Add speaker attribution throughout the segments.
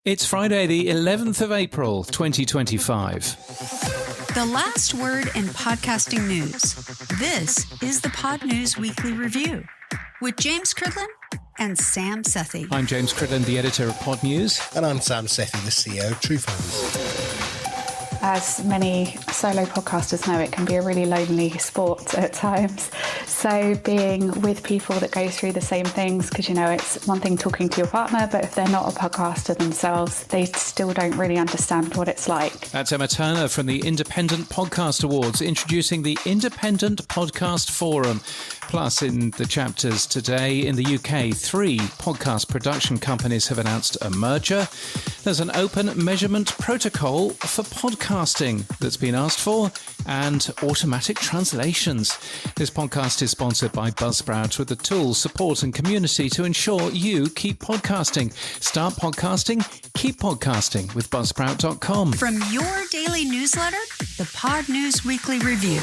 Speaker 1: It's Friday, the 11th of April, 2025.
Speaker 2: The last word in podcasting news. This is the Pod News Weekly Review with James Cridland and Sam Sethi.
Speaker 1: I'm James Cridland, the editor of Pod News.
Speaker 3: And I'm Sam Sethi, the CEO of TrueFans.
Speaker 4: As many solo podcasters know, it can be a really lonely sport at times. So being with people that go through the same things, because, you know, it's one thing talking to your partner, but if they're not a podcaster themselves, they still don't really understand what it's like.
Speaker 1: That's Emma Turner from the Independent Podcast Awards, introducing the Independent Podcast Forum. Plus, in the chapters today, in the UK, 3 podcast production companies have announced a merger. There's an open measurement protocol for podcasting that's been asked for, and automatic translations. This podcast is sponsored by Buzzsprout, with the tools, support and community to ensure you keep podcasting. Start podcasting, keep podcasting with Buzzsprout.com.
Speaker 2: From your daily newsletter, the Pod News Weekly Review.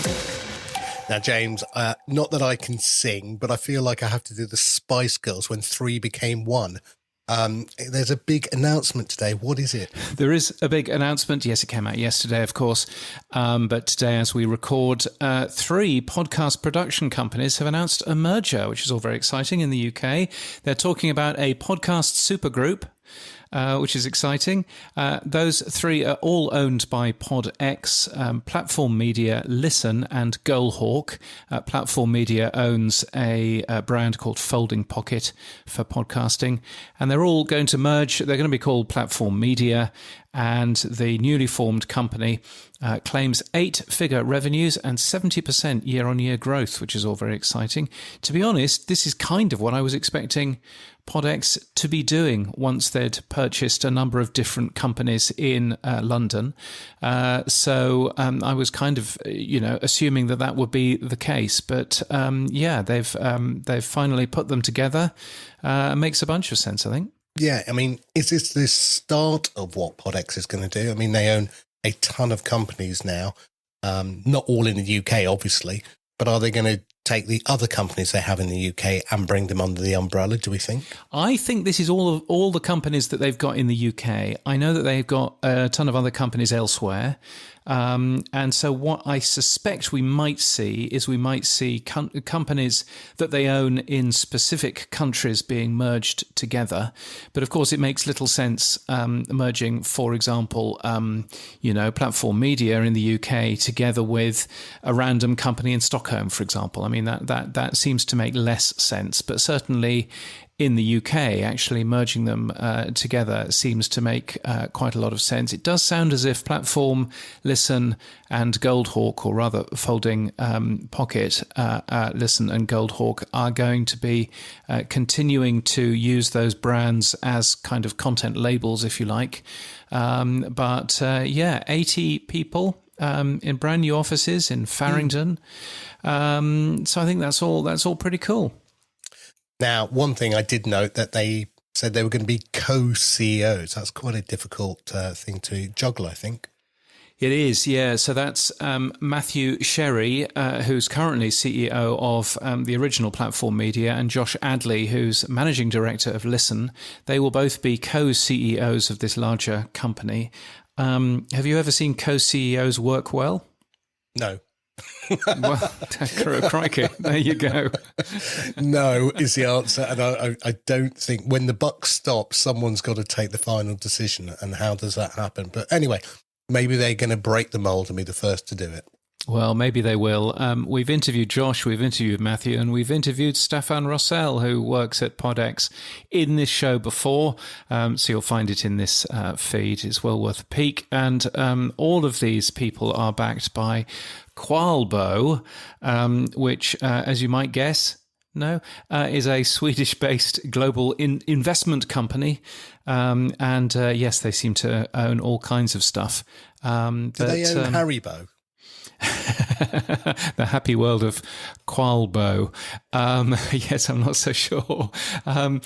Speaker 3: Now, James, not that I can sing, but I feel like I have to do the Spice Girls when 3 became 1. There's a big announcement today. What is it?
Speaker 1: There is a big announcement. Yes, it came out yesterday, of course. But today, as we record, 3 podcast production companies have announced a merger, which is all very exciting in the UK. They're talking about a podcast supergroup, which is exciting. Those 3 are all owned by PodX, Platform Media, Listen, and Goalhawk. Platform Media owns a brand called Folding Pocket for podcasting, and they're all going to merge. They're going to be called Platform Media, and the newly formed company claims 8-figure revenues and 70% year-on-year growth, which is all very exciting. To be honest, this is kind of what I was expecting PodX to be doing once they'd purchased a number of different companies in London. So I was kind of, assuming that would be the case. But they've finally put them together. It makes a bunch of sense, I think.
Speaker 3: Yeah, I mean, is this the start of what PodX is going to do? I mean, they own a ton of companies now, not all in the UK, obviously, but are they going to take the other companies they have in the UK and bring them under the umbrella, do we think?
Speaker 1: I think this is all the companies that they've got in the UK. I know that they've got a ton of other companies elsewhere. And so what I suspect we might see companies that they own in specific countries being merged together. But of course, it makes little sense merging, for example, Platform Media in the UK together with a random company in Stockholm, for example. I mean, that seems to make less sense. But certainly in the UK, actually merging them together seems to make quite a lot of sense. It does sound as if Platform, Listen and Goalhawk, or rather Folding Pocket, Listen and Goalhawk, are going to be continuing to use those brands as kind of content labels, if you like. 80 people in brand new offices in Farringdon. So I think that's all pretty cool.
Speaker 3: Now, one thing I did note that they said they were going to be co-CEOs. That's quite a difficult thing to juggle, I think.
Speaker 1: It is, yeah. So that's Matthew Sherry, who's currently CEO of the original Platform Media, and Josh Adley, who's managing director of Listen. They will both be co-CEOs of this larger company. Have you ever seen co-CEOs work well?
Speaker 3: No.
Speaker 1: Well, crikey, there you go.
Speaker 3: No is the answer, and I don't think when the buck stops, someone's got to take the final decision, and how does that happen? But anyway, maybe they're going to break the mold and be the first to do it.
Speaker 1: Well, maybe they will. We've interviewed Josh, we've interviewed Matthew, and we've interviewed Stefan Rossell, who works at PodX, in this show before. So you'll find it in this feed. It's well worth a peek. And all of these people are backed by Qualbo, which, as you might guess, is a Swedish-based global investment company. Yes, they seem to own all kinds of stuff.
Speaker 3: Do they own Haribo?
Speaker 1: The happy world of Qualbo. Yes, I'm not so sure. I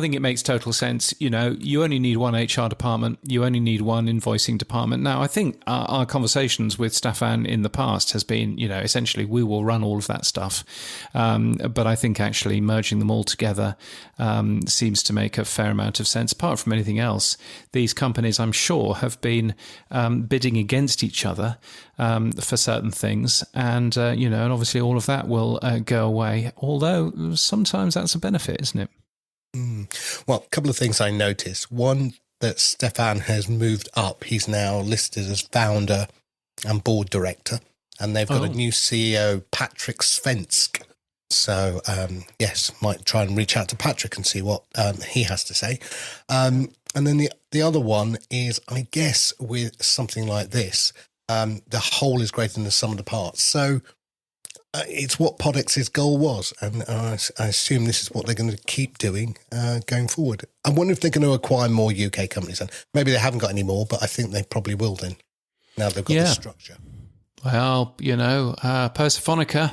Speaker 1: think it makes total sense. You know, you only need one HR department. You only need one invoicing department. Now, I think our conversations with Staffan in the past has been, you know, essentially we will run all of that stuff. But I think actually merging them all together seems to make a fair amount of sense. Apart from anything else, these companies, I'm sure, have been bidding against each other for certain things. And, and obviously all of that will go away. Although sometimes that's a benefit, isn't it?
Speaker 3: Well, a couple of things I noticed. One, that Staffan has moved up. He's now listed as founder and board director. And they've got a new CEO, Patrick Svensk. So, yes, might try and reach out to Patrick and see what he has to say. And then the other one is, I guess, with something like this, the whole is greater than the sum of the parts. So it's what Podex's goal was. And I assume this is what they're going to keep doing going forward. I wonder if they're going to acquire more UK companies. And maybe they haven't got any more, but I think they probably will then. Now they've got the structure.
Speaker 1: Well, Persephonica,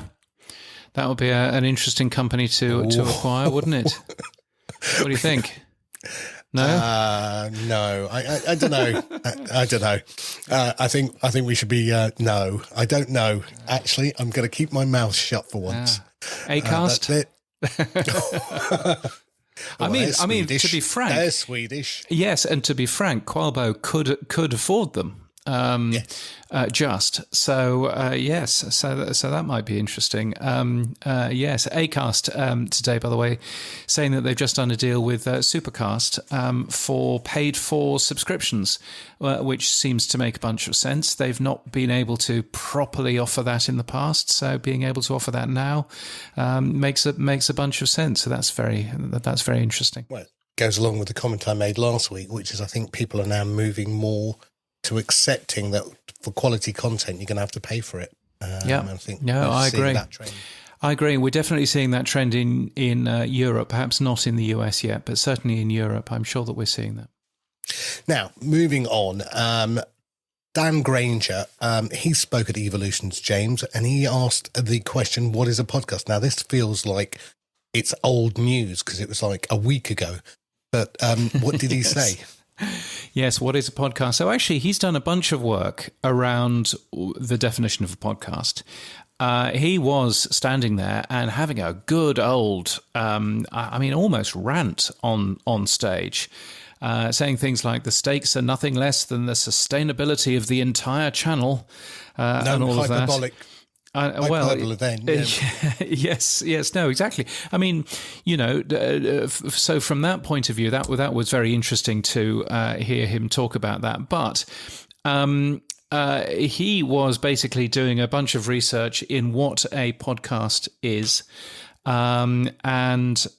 Speaker 1: that would be an interesting company to acquire, wouldn't it? What do you think? No?
Speaker 3: No. I don't know. I don't know. I think we should be no. I don't know. Actually, I'm going to keep my mouth shut for once.
Speaker 1: Acast?
Speaker 3: That's it.
Speaker 1: I mean, to be frank,
Speaker 3: they're Swedish.
Speaker 1: Yes, and to be frank, Qualbo could afford them. Yes. So that might be interesting. Yes, Acast today, by the way, saying that they've just done a deal with Supercast for paid for subscriptions, which seems to make a bunch of sense. They've not been able to properly offer that in the past, so being able to offer that now makes a bunch of sense. So that's very interesting.
Speaker 3: Well, it goes along with the comment I made last week, which is I think people are now moving more to accepting that for quality content, you're going to have to pay for it.
Speaker 1: I agree.
Speaker 3: That trend.
Speaker 1: I agree. We're definitely seeing that trend in Europe, perhaps not in the US yet, but certainly in Europe. I'm sure that we're seeing that.
Speaker 3: Now, moving on, Dan Granger, he spoke at Evolutions, James, and he asked the question, what is a podcast? Now, this feels like it's old news because it was like a week ago. But what did he say?
Speaker 1: Yes, what is a podcast? So actually, he's done a bunch of work around the definition of a podcast. He was standing there and having a good old, almost rant on stage, saying things like the stakes are nothing less than the sustainability of the entire channel and all of that. Yes, no, exactly. I mean, so from that point of view, that was very interesting to hear him talk about that. But he was basically doing a bunch of research in what a podcast is. And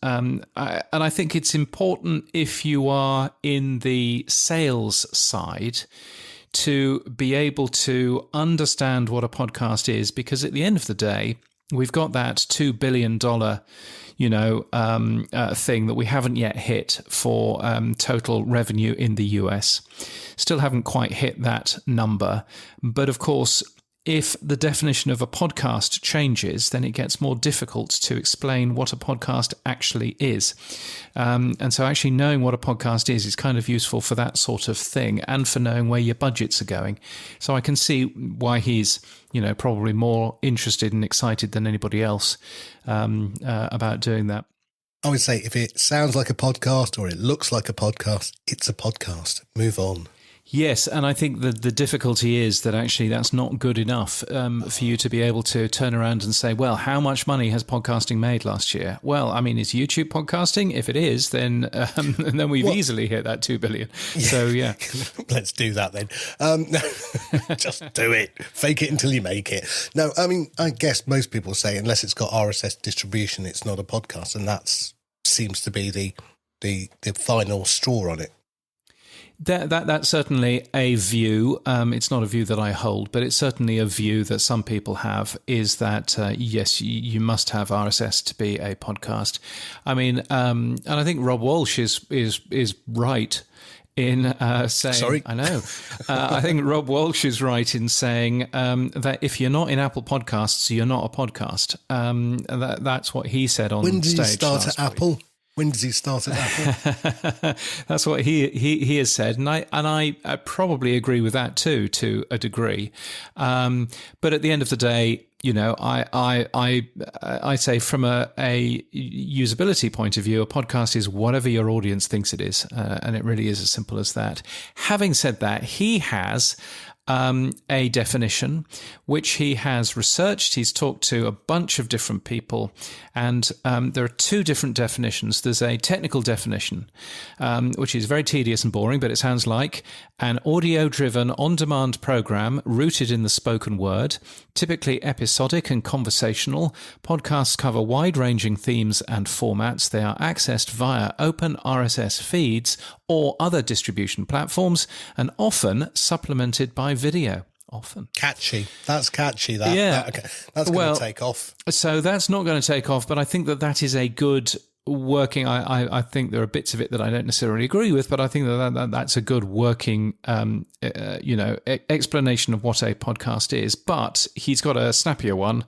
Speaker 1: I think it's important if you are in the sales side to be able to understand what a podcast is, because at the end of the day, we've got that $2 billion, thing that we haven't yet hit for total revenue in the US. Still haven't quite hit that number. But of course, if the definition of a podcast changes, then it gets more difficult to explain what a podcast actually is. And so actually knowing what a podcast is kind of useful for that sort of thing and for knowing where your budgets are going. So I can see why he's, probably more interested and excited than anybody else about doing that.
Speaker 3: I would say if it sounds like a podcast or it looks like a podcast, it's a podcast. Move on.
Speaker 1: Yes, and I think that the difficulty is that actually that's not good enough for you to be able to turn around and say, well, how much money has podcasting made last year? Well, I mean, is YouTube podcasting? If it is, then we've easily hit that 2 billion. Yeah. So, yeah.
Speaker 3: Let's do that then. Just do it. Fake it until you make it. No, I mean, I guess most people say unless it's got RSS distribution, it's not a podcast. And that seems to be the final straw on it.
Speaker 1: That's certainly a view. It's not a view that I hold, but it's certainly a view that some people have, is that, yes, you must have RSS to be a podcast. I mean, and I think Rob Walsh is right in saying,
Speaker 3: Sorry?
Speaker 1: I know. I think Rob Walsh is right in saying that if you're not in Apple Podcasts, you're not a podcast. That's what he said on stage.
Speaker 3: When did he start at
Speaker 1: week.
Speaker 3: Apple? When does he start at Apple?
Speaker 1: That's what he has said, and I probably agree with that too, to a degree. But at the end of the day, you know, I say from a usability point of view, a podcast is whatever your audience thinks it is, and it really is as simple as that. Having said that, he has a definition which he has researched. He's talked to a bunch of different people, and there are two different definitions. There's a technical definition, which is very tedious and boring, but it sounds like an audio-driven, on-demand program rooted in the spoken word, typically episodic and conversational. Podcasts cover wide-ranging themes and formats. They are accessed via open RSS feeds or other distribution platforms, and often supplemented by video. Often.
Speaker 3: Catchy. That's catchy. That's going to take off.
Speaker 1: So that's not going to take off, but I think that is a good working. I think there are bits of it that I don't necessarily agree with, but I think that's a good working, explanation of what a podcast is. But he's got a snappier one,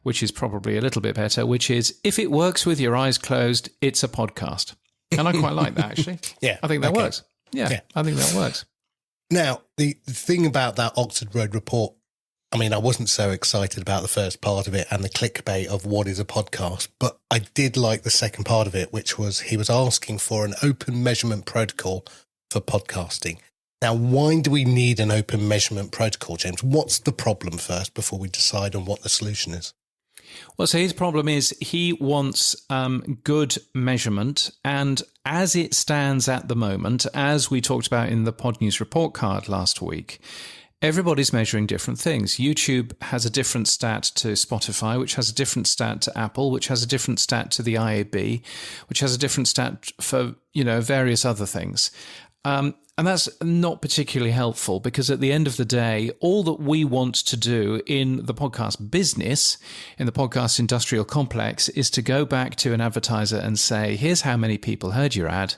Speaker 1: which is probably a little bit better, which is if it works with your eyes closed, it's a podcast. And I quite like that, actually.
Speaker 3: Yeah.
Speaker 1: I think that works. Yeah, I think that works.
Speaker 3: Now, the thing about that Oxford Road report, I mean, I wasn't so excited about the first part of it and the clickbait of what is a podcast, but I did like the second part of it, which was he was asking for an open measurement protocol for podcasting. Now, why do we need an open measurement protocol, James? What's the problem first before we decide on what the solution is?
Speaker 1: Well, so his problem is he wants good measurement. And as it stands at the moment, as we talked about in the Pod News report card last week, everybody's measuring different things. YouTube has a different stat to Spotify, which has a different stat to Apple, which has a different stat to the IAB, which has a different stat for, various other things. And that's not particularly helpful because at the end of the day, all that we want to do in the podcast business, in the podcast industrial complex, is to go back to an advertiser and say, here's how many people heard your ad.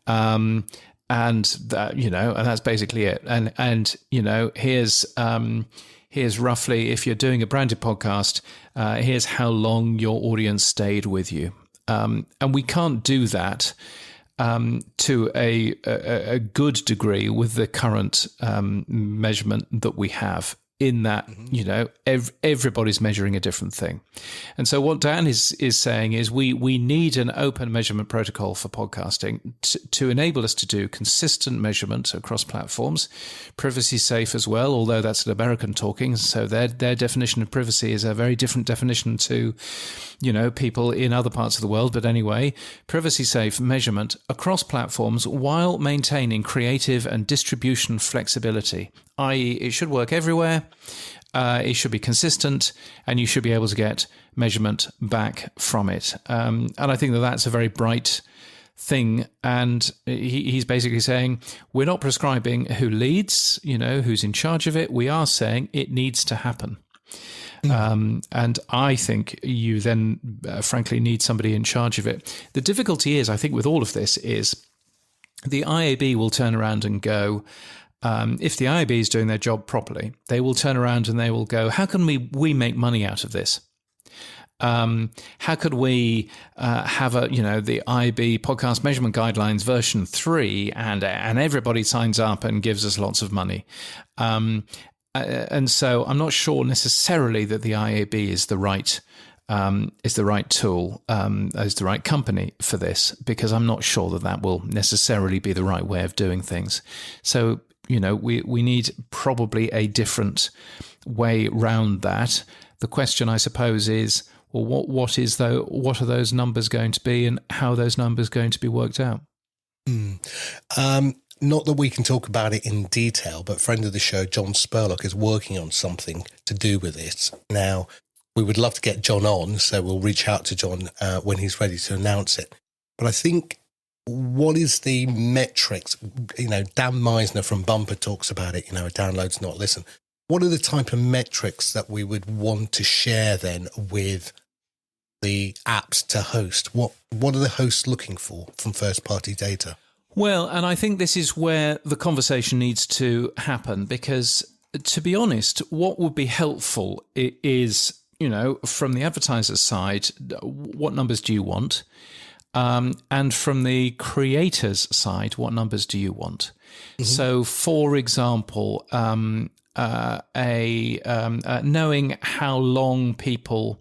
Speaker 1: And that, and that's basically it. And here's roughly, if you're doing a branded podcast, here's how long your audience stayed with you. And we can't do that to a good degree with the current measurement that we have, in that, everybody's measuring a different thing. And so what Dan is saying is we need an open measurement protocol for podcasting to enable us to do consistent measurement across platforms, privacy safe as well, although that's an American talking. So their definition of privacy is a very different definition to, people in other parts of the world. But anyway, privacy safe measurement across platforms while maintaining creative and distribution flexibility, i.e. it should work everywhere. It should be consistent, and you should be able to get measurement back from it. And I think that's a very bright thing. And he's basically saying, we're not prescribing who leads, who's in charge of it. We are saying it needs to happen. And I think you then, frankly, need somebody in charge of it. The difficulty is, I think, with all of this is the IAB will turn around and go, if the IAB is doing their job properly, they will turn around and they will go, how can we make money out of this? How could we have the IAB podcast measurement guidelines version 3 and everybody signs up and gives us lots of money? And so I'm not sure necessarily that the IAB is the right tool, is the right company for this, because I'm not sure that will necessarily be the right way of doing things. So, we need probably a different way round that. The question, I suppose, is, well, what are those numbers going to be, and how are those numbers going to be worked out?
Speaker 3: Not that we can talk about it in detail, but friend of the show, John Spurlock, is working on something to do with it. Now, we would love to get John on, so we'll reach out to John when he's ready to announce it. But I think, what is the metrics? Dan Meisner from Bumper talks about it, downloads, not listen. What are the type of metrics that we would want to share then with the apps to host? What are the hosts looking for from first-party data?
Speaker 1: Well, and I think this is where the conversation needs to happen, because, to be honest, what would be helpful is, from the advertiser's side, what numbers do you want? And from the creator's side, what numbers do you want? Mm-hmm. So, for example, knowing how long people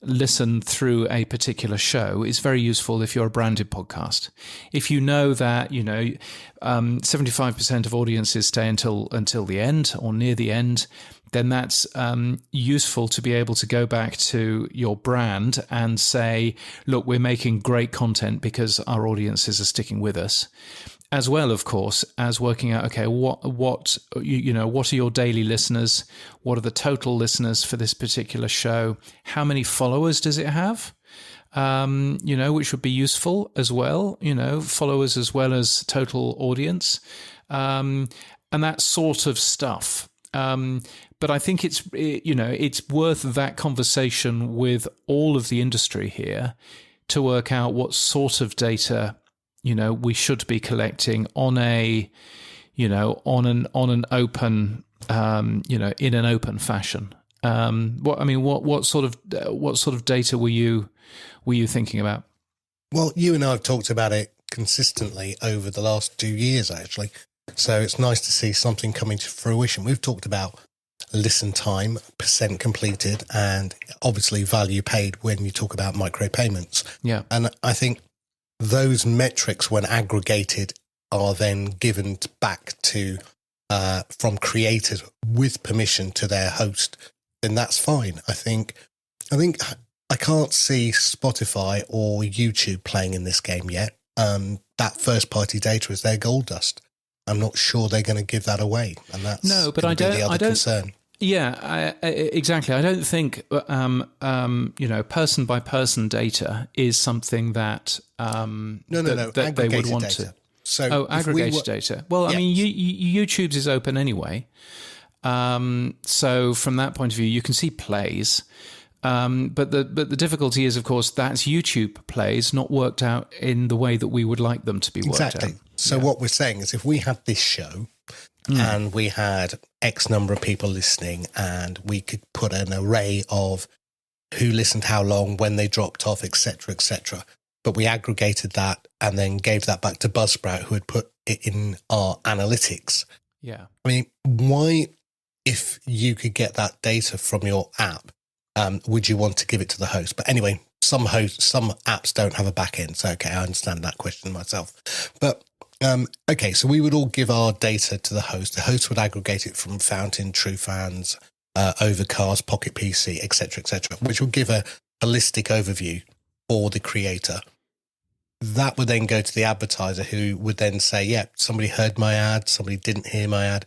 Speaker 1: listen through a particular show is very useful if you're a branded podcast. If you know that 75% of audiences stay until the end or near the end, then that's useful to be able to go back to your brand and say, look, we're making great content because our audiences are sticking with us. As well, of course, as working out, okay, what are your daily listeners? What are the total listeners for this particular show? How many followers does it have? Which would be useful as well. Followers as well as total audience, and that sort of stuff. But I think it's worth that conversation with all of the industry here to work out what sort of data we should be collecting on an open, in an open fashion. What sort of data were you thinking about?
Speaker 3: Well, you and I have talked about it consistently over the last 2 years, actually. So it's nice to see something coming to fruition. We've talked about listen time, percent completed, and obviously value paid when you talk about micropayments.
Speaker 1: Yeah.
Speaker 3: And I think those metrics, when aggregated, are then given back to from creators with permission to their host. Then that's fine. I think I can't see Spotify or YouTube playing in this game yet. That first party data is their gold dust. I'm not sure they're going to give that away, and that's the other concern.
Speaker 1: Yeah, exactly. I don't think person by person data is something that that they would want
Speaker 3: data.
Speaker 1: to.
Speaker 3: So
Speaker 1: aggregated data. Well, yes. I mean, YouTube's is open anyway. So from that point of view, you can see plays. But the difficulty is, of course, that's YouTube plays not worked out in the way that we would like them to be worked out.
Speaker 3: Exactly. So what we're saying is, if we had this show and we had X number of people listening, and we could put an array of who listened how long, when they dropped off, etc., but we aggregated that and then gave that back to Buzzsprout, who had put it in our analytics.
Speaker 1: Yeah.
Speaker 3: I mean, why, if you could get that data from your app, would you want to give it to the host? But anyway, some apps don't have a back end. So, okay, I understand that question myself. But, okay, so we would all give our data to the host. The host would aggregate it from Fountain, TrueFans, Overcast, Pocket PC, etc., which would give a holistic overview for the creator. That would then go to the advertiser, who would then say, yeah, somebody heard my ad, somebody didn't hear my ad.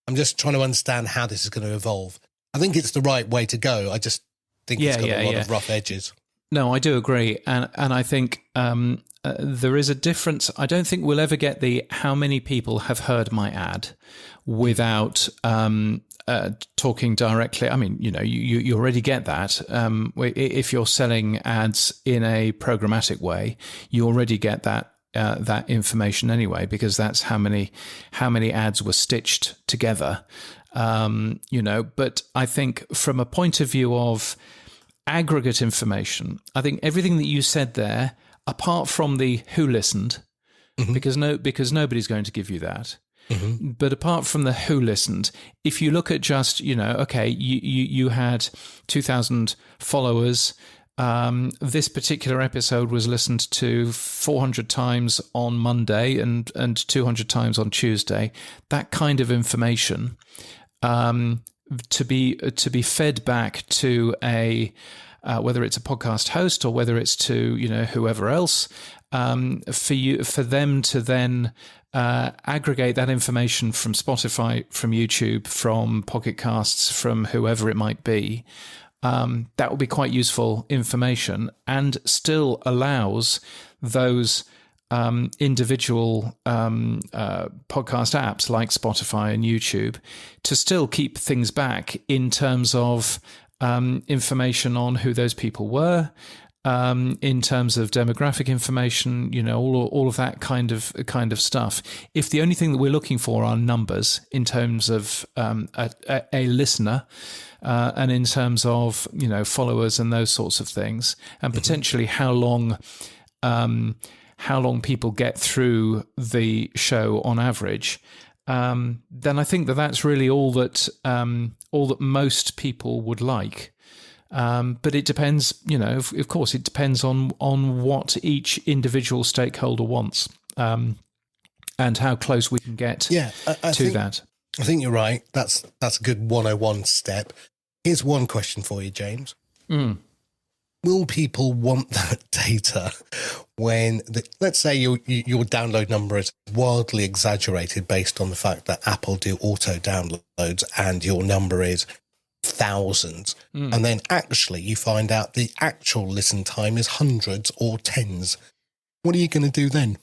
Speaker 3: I'm just trying to understand how this is going to evolve. I think it's the right way to go. I just think it's got a lot of rough edges.
Speaker 1: No, I do agree. And I think there is a difference. I don't think we'll ever get the how many people have heard my ad without talking directly. I mean, you already get that. If you're selling ads in a programmatic way, you already get that information anyway, because that's how many ads were stitched together. But I think from a point of view of aggregate information, I think everything that you said there, apart from the who listened, because nobody's going to give you that. Mm-hmm. But apart from the who listened, if you look at just, okay, you had 2,000 followers. This particular episode was listened to 400 times on Monday and 200 times on Tuesday. That kind of information to be fed back to a whether it's a podcast host or whether it's to whoever else, for them to then aggregate that information from Spotify, from YouTube, from Pocket Casts, from whoever it might be. That will be quite useful information, and still allows those individual podcast apps like Spotify and YouTube to still keep things back in terms of information on who those people were, in terms of demographic information, all of that kind of stuff. If the only thing that we're looking for are numbers in terms of a listener, and in terms of followers and those sorts of things, and potentially how long people get through the show on average, then I think that's really all that most people would like. But it depends, of course, it depends on what each individual stakeholder wants, and how close we can get to that.
Speaker 3: I think you're right. That's a good 101 step. Here's one question for you, James. Will people want that data when, let's say your download number is wildly exaggerated based on the fact that Apple do auto downloads and your number is thousands, and then actually you find out the actual listen time is hundreds or tens? What are you going to do then?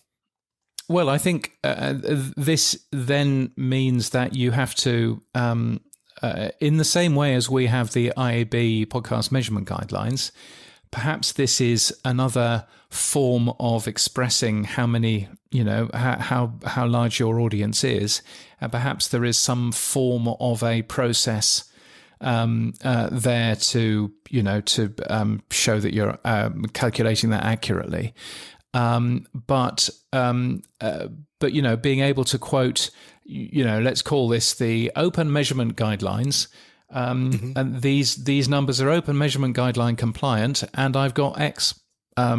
Speaker 1: Well, I think this then means that you have to, in the same way as we have the IAB podcast measurement guidelines, perhaps this is another form of expressing how many, how large your audience is, and perhaps there is some form of a process there to show that you're calculating that accurately. But being able to quote, let's call this the open measurement guidelines. And these numbers are open measurement guideline compliant, and I've got X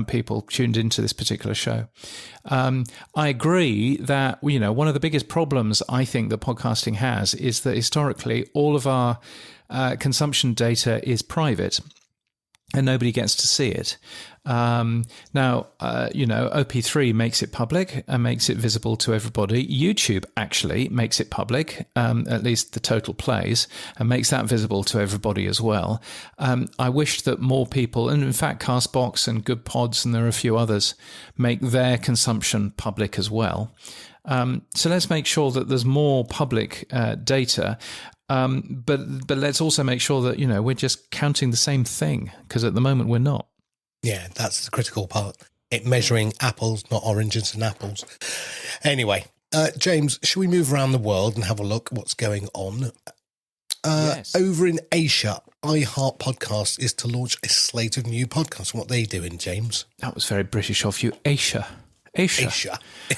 Speaker 1: people tuned into this particular show. I agree that one of the biggest problems I think that podcasting has is that historically all of our consumption data is private, and nobody gets to see it. Now, OP3 makes it public and makes it visible to everybody. YouTube actually makes it public, at least the total plays, and makes that visible to everybody as well. I wish that more people, and in fact, Castbox and Good Pods, and there are a few others, make their consumption public as well. So let's make sure that there's more public data. But let's also make sure that, we're just counting the same thing, because at the moment we're not.
Speaker 3: Yeah, that's the critical part. It measuring apples, not oranges and apples. Anyway, James, should we move around the world and have a look at what's going on?
Speaker 1: Yes.
Speaker 3: Over in Asia, iHeart Podcast is to launch a slate of new podcasts. What are they doing, James?
Speaker 1: That was very British of you. Asia.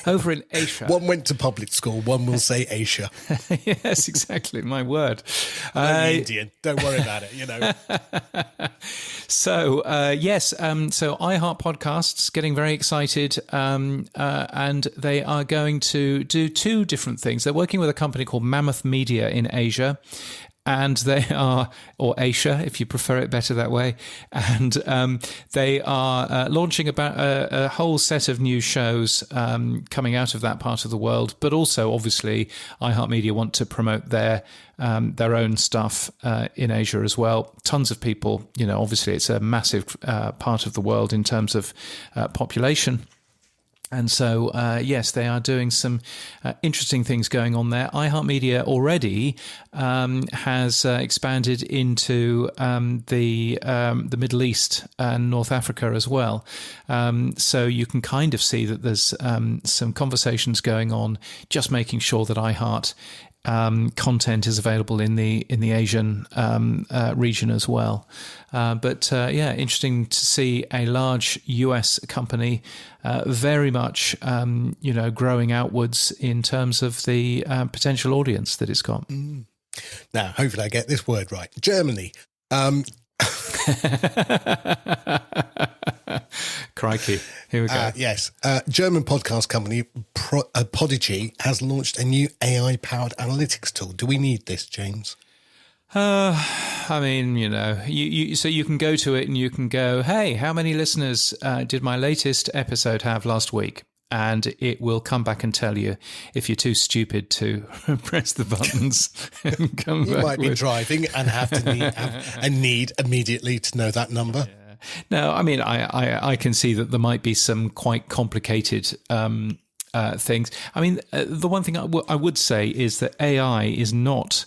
Speaker 1: Over in Asia.
Speaker 3: One went to public school, one will say Asia.
Speaker 1: Yes, exactly. My word.
Speaker 3: I'm Indian. Don't worry about it,
Speaker 1: So, yes. So iHeart Podcasts getting very excited, and they are going to do two different things. They're working with a company called Mammoth Media in Asia, and they are, or Asia, if you prefer it better that way, and they are launching about a whole set of new shows coming out of that part of the world. But also, obviously, iHeartMedia want to promote their own stuff in Asia as well. Tons of people, obviously, it's a massive part of the world in terms of population. And so, yes, they are doing some interesting things going on there. iHeartMedia already has expanded into the Middle East and North Africa as well. So you can kind of see that there's some conversations going on, just making sure that iHeart content is available in the Asian region as well. But interesting to see a large US company very much growing outwards in terms of the potential audience that it's got.
Speaker 3: Now, hopefully I get this word right. Germany.
Speaker 1: Crikey. Here we go.
Speaker 3: Yes. German podcast company Podigy has launched a new AI-powered analytics tool. Do we need this, James?
Speaker 1: I mean, so you can go to it and you can go, hey, how many listeners did my latest episode have last week? And it will come back and tell you if you're too stupid to press the buttons and come
Speaker 3: you
Speaker 1: back. You
Speaker 3: might be driving and have need immediately to know that number.
Speaker 1: Yeah. No, I mean, I can see that there might be some quite complicated things. I mean, the one thing I would say is that AI is not,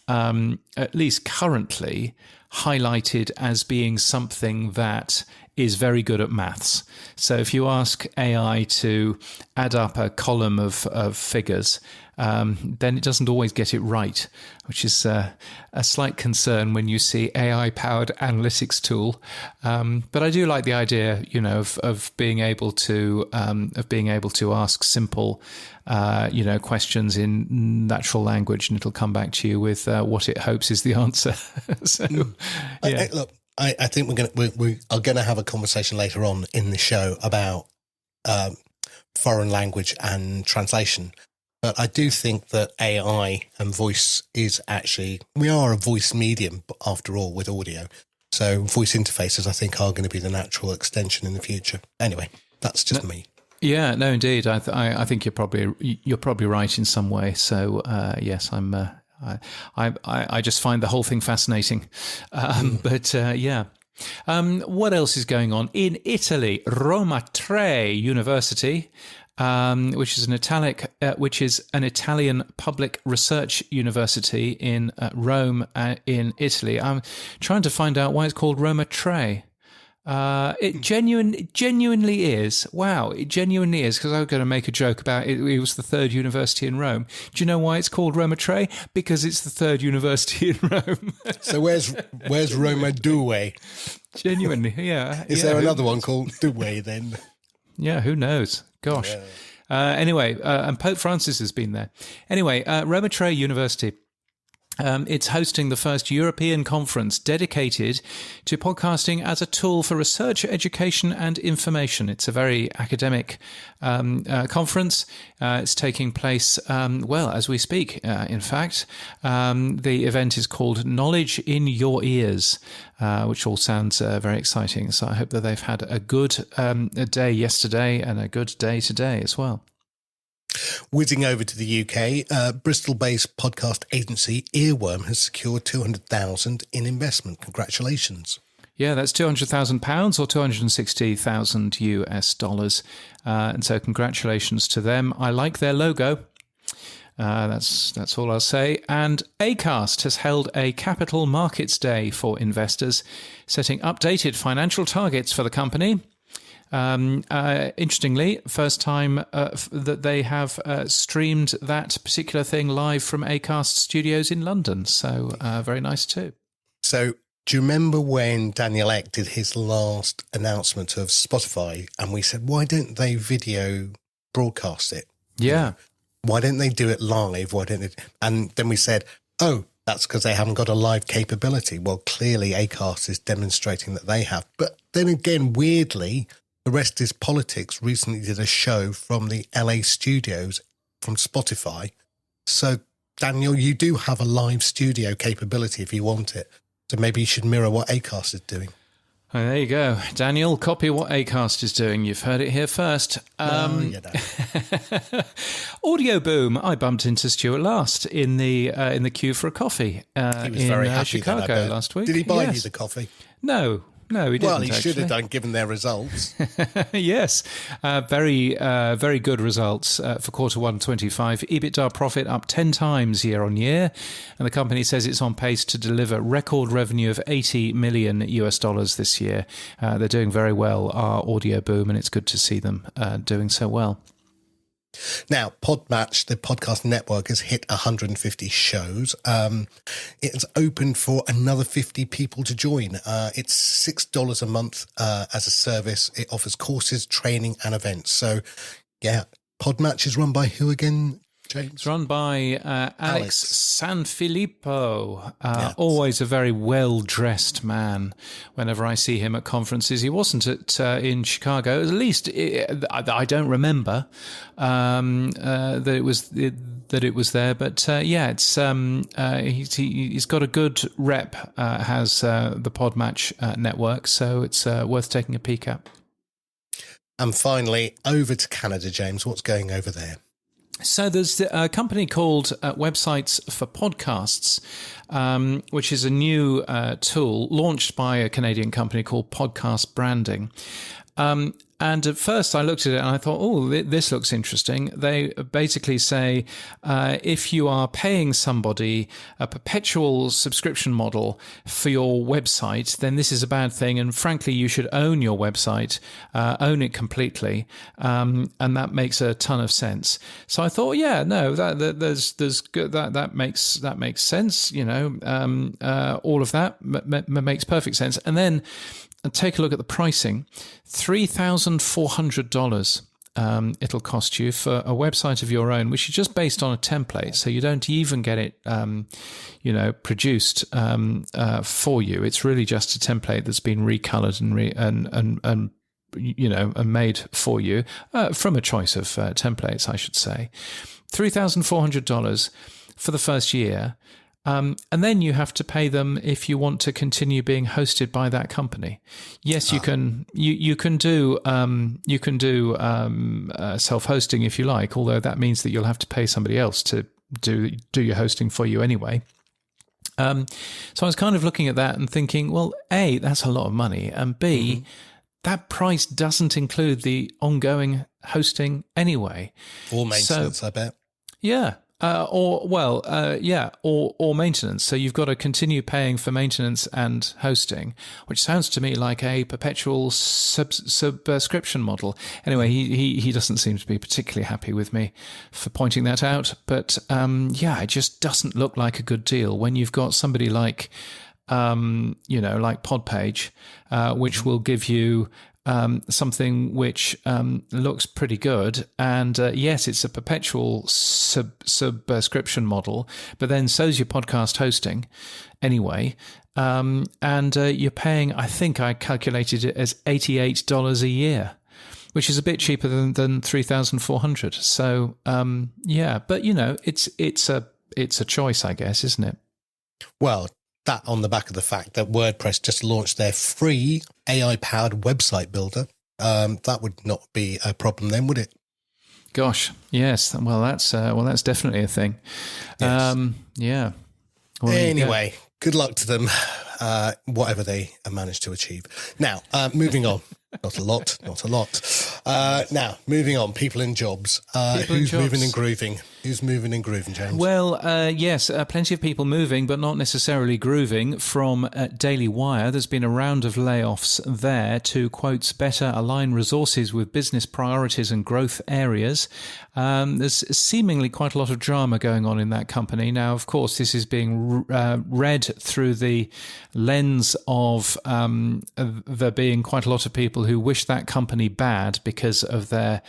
Speaker 1: at least currently, highlighted as being something that is very good at maths. So if you ask AI to add up a column of figures, then it doesn't always get it right, which is a slight concern when you see AI-powered analytics tool. But I do like the idea, of being able to ask simple, questions in natural language, and it'll come back to you with what it hopes is the answer. So, yeah.
Speaker 3: Look, I think we are going to have a conversation later on in the show about foreign language and translation. But I do think that AI and voice we are a voice medium after all with audio. So voice interfaces, I think, are going to be the natural extension in the future. Anyway, that's just me.
Speaker 1: Yeah, no, indeed. I think you're probably right in some way. So yes, I just find the whole thing fascinating. But yeah. What else is going on in Italy? Roma Tre University, which is an Italian public research university in Rome, in Italy. I'm trying to find out why it's called Roma Tre. It genuinely is. Wow, it genuinely is, because I was going to make a joke about it. It was the third university in Rome. Do you know why it's called Roma Tre? Because it's the third university in Rome.
Speaker 3: So where's Roma Due?
Speaker 1: Genuinely, yeah.
Speaker 3: Is there another one called Due then?
Speaker 1: Yeah, who knows? Gosh. Yeah. Anyway, and Pope Francis has been there. Anyway, Roma Tre University. It's hosting the first European conference dedicated to podcasting as a tool for research, education and information. It's a very academic conference. It's taking place, as we speak, in fact. The event is called Knowledge in Your Ears, which all sounds very exciting. So I hope that they've had a good day yesterday and a good day today as well.
Speaker 3: Whizzing over to the UK, Bristol-based podcast agency Earworm has secured $200,000 in investment. Congratulations.
Speaker 1: Yeah, that's £200,000 or $260,000 US. And so congratulations to them. I like their logo. That's all I'll say. And Acast has held a capital markets day for investors, setting updated financial targets for the company. Interestingly, first time that they have streamed that particular thing live from Acast Studios in London. So very nice too.
Speaker 3: So do you remember when Daniel Ek did his last announcement of Spotify and we said, why don't they video broadcast it?
Speaker 1: Yeah.
Speaker 3: Why don't they do it live? Why don't they? And then we said, oh, that's because they haven't got a live capability. Well, clearly Acast is demonstrating that they have. But then again, weirdly, The Rest is Politics recently did a show from the LA studios from Spotify. So, Daniel, you do have a live studio capability if you want it. So maybe you should mirror what Acast is doing.
Speaker 1: Oh, there you go. Daniel, copy what Acast is doing. You've heard it here first. Audio Boom. I bumped into Stuart last in the queue for a coffee
Speaker 3: he was very happy
Speaker 1: Chicago last week.
Speaker 3: Did he buy you the coffee?
Speaker 1: No, he didn't.
Speaker 3: Well, he should have done, given their results.
Speaker 1: Yes, very good results for quarter 1 25. EBITDA profit up 10 times year on year, and the company says it's on pace to deliver record revenue of $80 million this year. They're doing very well, our Audio Boom, and it's good to see them doing so well.
Speaker 3: Now, Podmatch, the podcast network, has hit 150 shows. It's open for another 50 people to join. It's $6 a month as a service. It offers courses, training and events. So, yeah, Podmatch is run by who again, James?
Speaker 1: It's run by Alex Sanfilippo,
Speaker 3: Yes.
Speaker 1: Always a very well-dressed man. Whenever I see him at conferences, he wasn't in Chicago. At least I don't remember that it was there. But yeah, it's he's got a good rep. Has the Podmatch network, so it's worth taking a peek at.
Speaker 3: And finally, over to Canada, James. What's going over there?
Speaker 1: So there's a company called Websites for Podcasts, which is a new tool launched by a Canadian company called Podcast Branding. And at first I looked at it and I thought, oh, this looks interesting. They basically say if you are paying somebody a perpetual subscription model for your website, then this is a bad thing. And frankly, you should own your website, own it completely. And that makes a ton of sense. So I thought, yeah, no, there's good, that makes sense. You know, all of that makes perfect sense. And then take a look at the pricing. $3,400 it'll cost you for a website of your own, which is just based on a template. So you don't even get it, produced for you. It's really just a template that's been recolored and made for you from a choice of templates, I should say. $3,400 for the first year. And then you have to pay them if you want to continue being hosted by that company. Yes, you can. You can do self-hosting if you like, although that means that you'll have to pay somebody else to do your hosting for you anyway. So I was kind of looking at that and thinking, well, A, that's a lot of money, and B, that price doesn't include the ongoing hosting anyway.
Speaker 3: Or maintenance, I bet.
Speaker 1: Yeah. Or maintenance. So you've got to continue paying for maintenance and hosting, which sounds to me like a perpetual subscription model. Anyway, he doesn't seem to be particularly happy with me for pointing that out. But it just doesn't look like a good deal when you've got somebody like Podpage, which will give you something which looks pretty good. And yes, it's a perpetual subscription model, but then so's your podcast hosting anyway. And you're paying, I think I calculated it as $88 a year, which is a bit cheaper than $3,400. So, but it's a choice, I guess, isn't it?
Speaker 3: Well, that on the back of the fact that WordPress just launched their free AI-powered website builder. That would not be a problem then, would it?
Speaker 1: Gosh, yes. Well, that's definitely a thing.
Speaker 3: Yes.
Speaker 1: Yeah. Well,
Speaker 3: anyway, good luck to them, whatever they manage to achieve. Now, moving on. Not a lot. Now, moving on. People in jobs. Who's moving and grooving? Who's moving and grooving, James?
Speaker 1: Well, yes, plenty of people moving, but not necessarily grooving. From Daily Wire, there's been a round of layoffs there to, quotes, better align resources with business priorities and growth areas. There's seemingly quite a lot of drama going on in that company. Now, of course, this is being read through the lens of there being quite a lot of people who wish that company bad because of their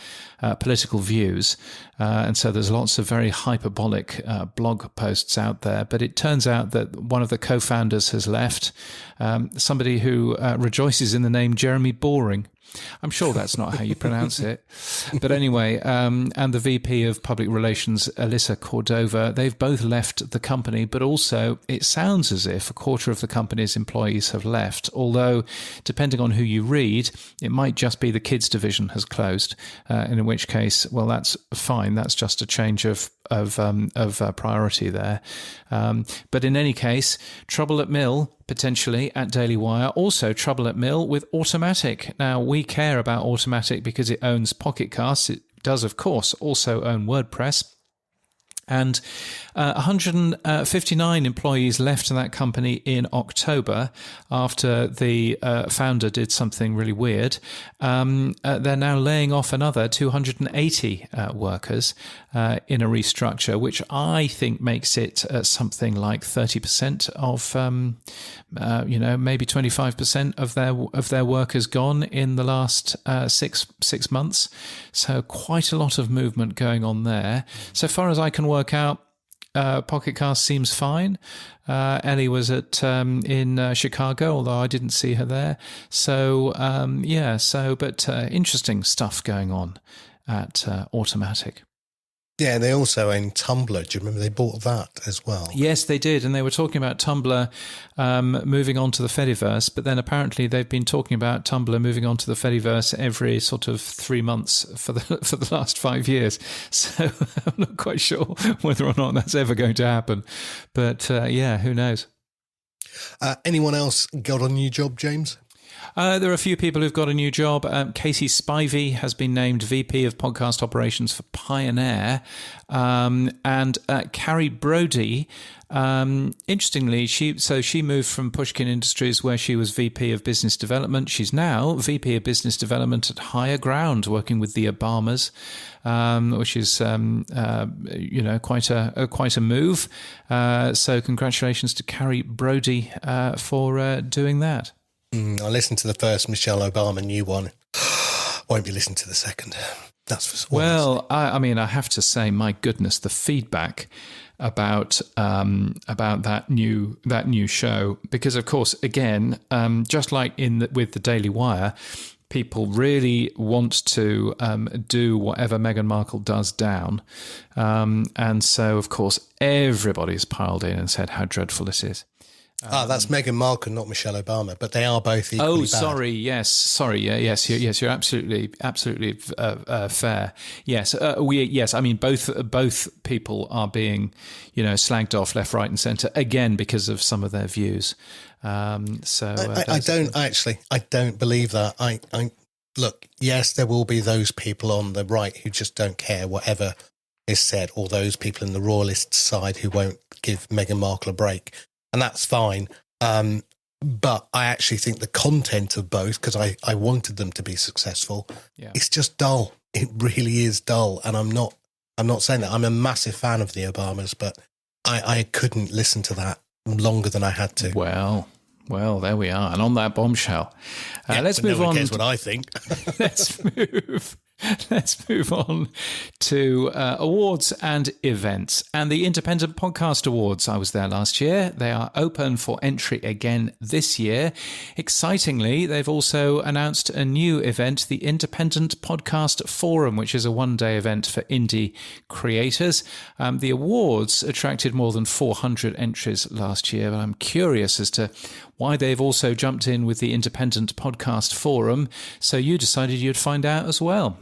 Speaker 1: political views. And so there's lots of very hyperbolic blog posts out there. But it turns out that one of the co-founders has left, somebody who rejoices in the name Jeremy Boring. I'm sure that's not how you pronounce it. But anyway, and the VP of Public Relations, Alyssa Cordova, they've both left the company, but also it sounds as if a quarter of the company's employees have left, although depending on who you read, it might just be the kids division has closed, in which case, well, that's fine. That's just a change of priority there. But in any case, trouble at mill, potentially at Daily Wire. Also trouble at mill with Automatic. Now, we care about Automatic because it owns Pocket Casts. It does, of course, also own WordPress. And 159 employees left that company in October after the founder did something really weird. They're now laying off another 280 workers in a restructure, which I think makes it something like 30% of, maybe 25% of their workers gone in the last 6 months. So quite a lot of movement going on there. So far as I can work out, Pocket Cast seems fine. Ellie was in Chicago, although I didn't see her there. So, but interesting stuff going on at Automatic.
Speaker 3: Yeah, they also own Tumblr. Do you remember they bought that as well?
Speaker 1: Yes, they did. And they were talking about Tumblr moving on to the Fediverse, but then apparently they've been talking about Tumblr moving on to the Fediverse every sort of 3 months for the last 5 years. So I'm not quite sure whether or not that's ever going to happen. But who knows?
Speaker 3: Anyone else got a new job, James?
Speaker 1: There are a few people who've got a new job. Casey Spivey has been named VP of Podcast Operations for Pioneer. And Carrie Brody, interestingly, she moved from Pushkin Industries, where she was VP of Business Development. She's now VP of Business Development at Higher Ground, working with the Obamas, which is quite a move. So congratulations to Carrie Brody for doing that.
Speaker 3: I listened to the first Michelle Obama new one. Won't be listening to the second. That's for sure.
Speaker 1: Well, I mean, I have to say, my goodness, the feedback about that new show, because of course, again, just like with the Daily Wire, people really want to do whatever Meghan Markle does down, and so of course everybody's piled in and said how dreadful it is.
Speaker 3: That's Meghan Markle, not Michelle Obama, but they are both equally bad.
Speaker 1: Sorry, yes, you're absolutely fair. Yes, I mean, both people are being, slagged off left, right, and centre again because of some of their views. I don't believe that. I look, yes, there will be those people on the right who just don't care whatever is said, or those people in the royalist side who won't give Meghan Markle a break. And that's fine. But I actually think the content of both, because I wanted them to be successful, it's just dull. It really is dull. And I'm not saying that. I'm a massive fan of the Obamas, but I couldn't listen to that longer than I had to. Well, there we are. And on that bombshell, let's move on.
Speaker 3: Cares what I think.
Speaker 1: Let's move on to awards and events. And the Independent Podcast Awards, I was there last year. They are open for entry again this year. Excitingly, they've also announced a new event, the Independent Podcast Forum, which is a one-day event for indie creators. The awards attracted more than 400 entries last year, but I'm curious as to why they've also jumped in with the Independent Podcast Forum. So you decided you'd find out as well.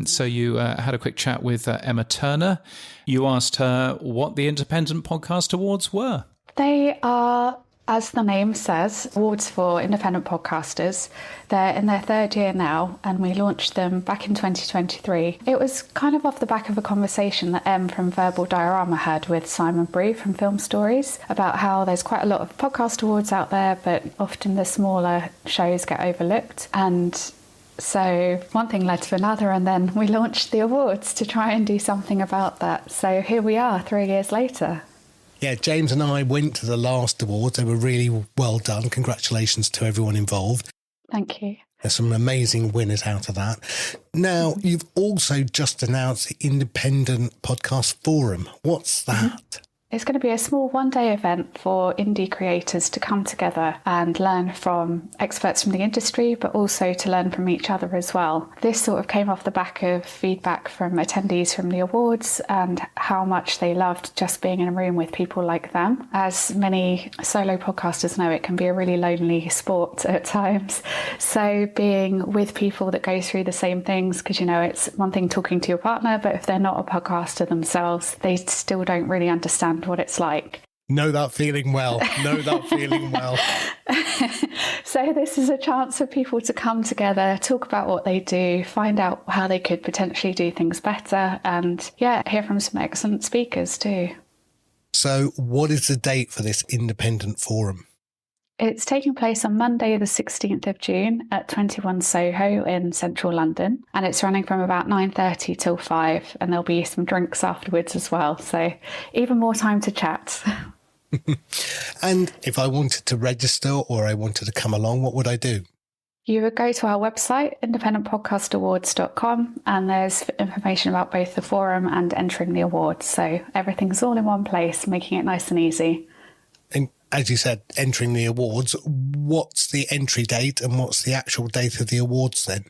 Speaker 1: So you had a quick chat with Emma Turner. You asked her what the Independent Podcast Awards were.
Speaker 4: They are, as the name says, awards for independent podcasters. They're in their third year now, and we launched them back in 2023. It was kind of off the back of a conversation that Em from Verbal Diorama had with Simon Brew from Film Stories about how there's quite a lot of podcast awards out there, but often the smaller shows get overlooked. And so one thing led to another, and then we launched the awards to try and do something about that. So here we are 3 years later.
Speaker 3: Yeah, James and I went to the last awards. They were really well done. Congratulations to everyone involved.
Speaker 4: Thank you.
Speaker 3: There's some amazing winners out of that. Now, you've also just announced the Independent Podcast Forum. What's that?
Speaker 4: It's going to be a small one-day event for indie creators to come together and learn from experts from the industry, but also to learn from each other as well. This sort of came off the back of feedback from attendees from the awards and how much they loved just being in a room with people like them. As many solo podcasters know, it can be a really lonely sport at times. So being with people that go through the same things, because, it's one thing talking to your partner, but if they're not a podcaster themselves, they still don't really understand what it's like.
Speaker 3: Know that feeling well.
Speaker 4: So this is a chance for people to come together, talk about what they do, find out how they could potentially do things better, and hear from some excellent speakers too.
Speaker 3: So what is the date for this Independent Forum?
Speaker 4: It's taking place on Monday the 16th of June at 21 Soho in central London, and it's running from about 9:30 till 5, and there'll be some drinks afterwards as well, so even more time to chat.
Speaker 3: And if I wanted to register or I wanted to come along, what would I do?
Speaker 4: You would go to our website, independentpodcastawards.com, and there's information about both the forum and entering the awards, so everything's all in one place, making it nice and easy.
Speaker 3: And as you said, entering the awards, what's the entry date and what's the actual date of the awards then?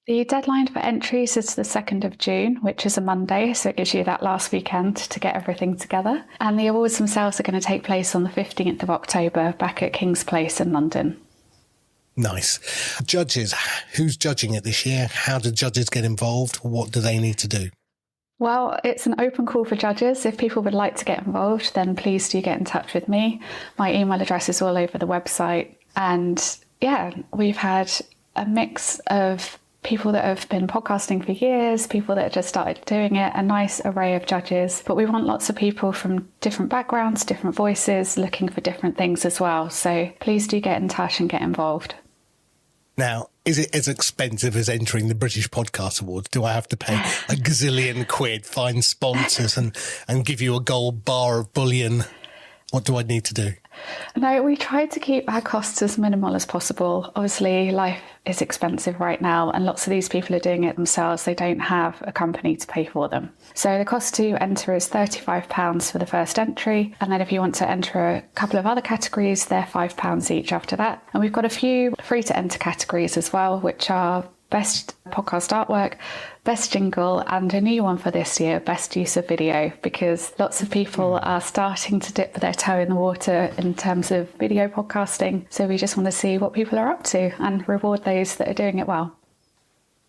Speaker 4: The deadline for entries is the 2nd of June, which is a Monday, so it gives you that last weekend to get everything together. And the awards themselves are going to take place on the 15th of October back at King's Place in London.
Speaker 3: Nice. Judges, who's judging it this year? How do judges get involved? What do they need to do?
Speaker 4: Well, it's an open call for judges. If people would like to get involved, then please do get in touch with me. My email address is all over the website. And yeah, we've had a mix of people that have been podcasting for years, people that have just started doing it, a nice array of judges. But we want lots of people from different backgrounds, different voices, looking for different things as well. So please do get in touch and get involved.
Speaker 3: Now, is it as expensive as entering the British Podcast Awards? Do I have to pay a gazillion quid, find sponsors and give you a gold bar of bullion? What do I need to do?
Speaker 4: No, we try to keep our costs as minimal as possible. Obviously, life is expensive right now, and lots of these people are doing it themselves. They don't have a company to pay for them. So the cost to enter is £35 for the first entry. And then if you want to enter a couple of other categories, they're £5 each after that. And we've got a few free to enter categories as well, which are Best Podcast Artwork, Best Jingle, and a new one for this year, Best Use of Video, because lots of people are starting to dip their toe in the water in terms of video podcasting. So we just want to see what people are up to and reward those that are doing it well.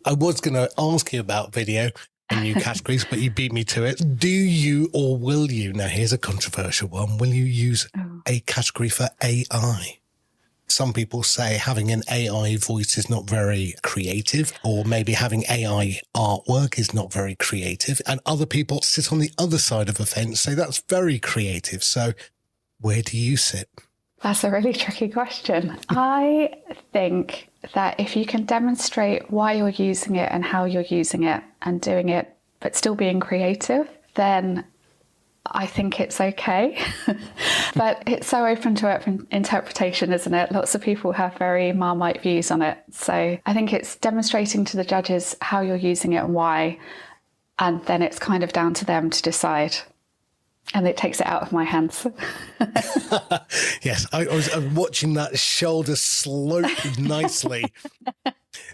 Speaker 3: I was going to ask you about video and new categories, but you beat me to it. Do you or will you, now here's a controversial one, will you use a category for AI? Some people say having an AI voice is not very creative, or maybe having AI artwork is not very creative. And other people sit on the other side of the fence, say that's very creative. So where do you sit?
Speaker 4: That's a really tricky question. I think that if you can demonstrate why you're using it and how you're using it and doing it, but still being creative, then I think it's okay. But it's so open to interpretation, isn't it? Lots of people have very Marmite views on it. So I think it's demonstrating to the judges how you're using it and why. And then it's kind of down to them to decide. And it takes it out of my hands.
Speaker 3: Yes, I was watching that shoulder slope nicely.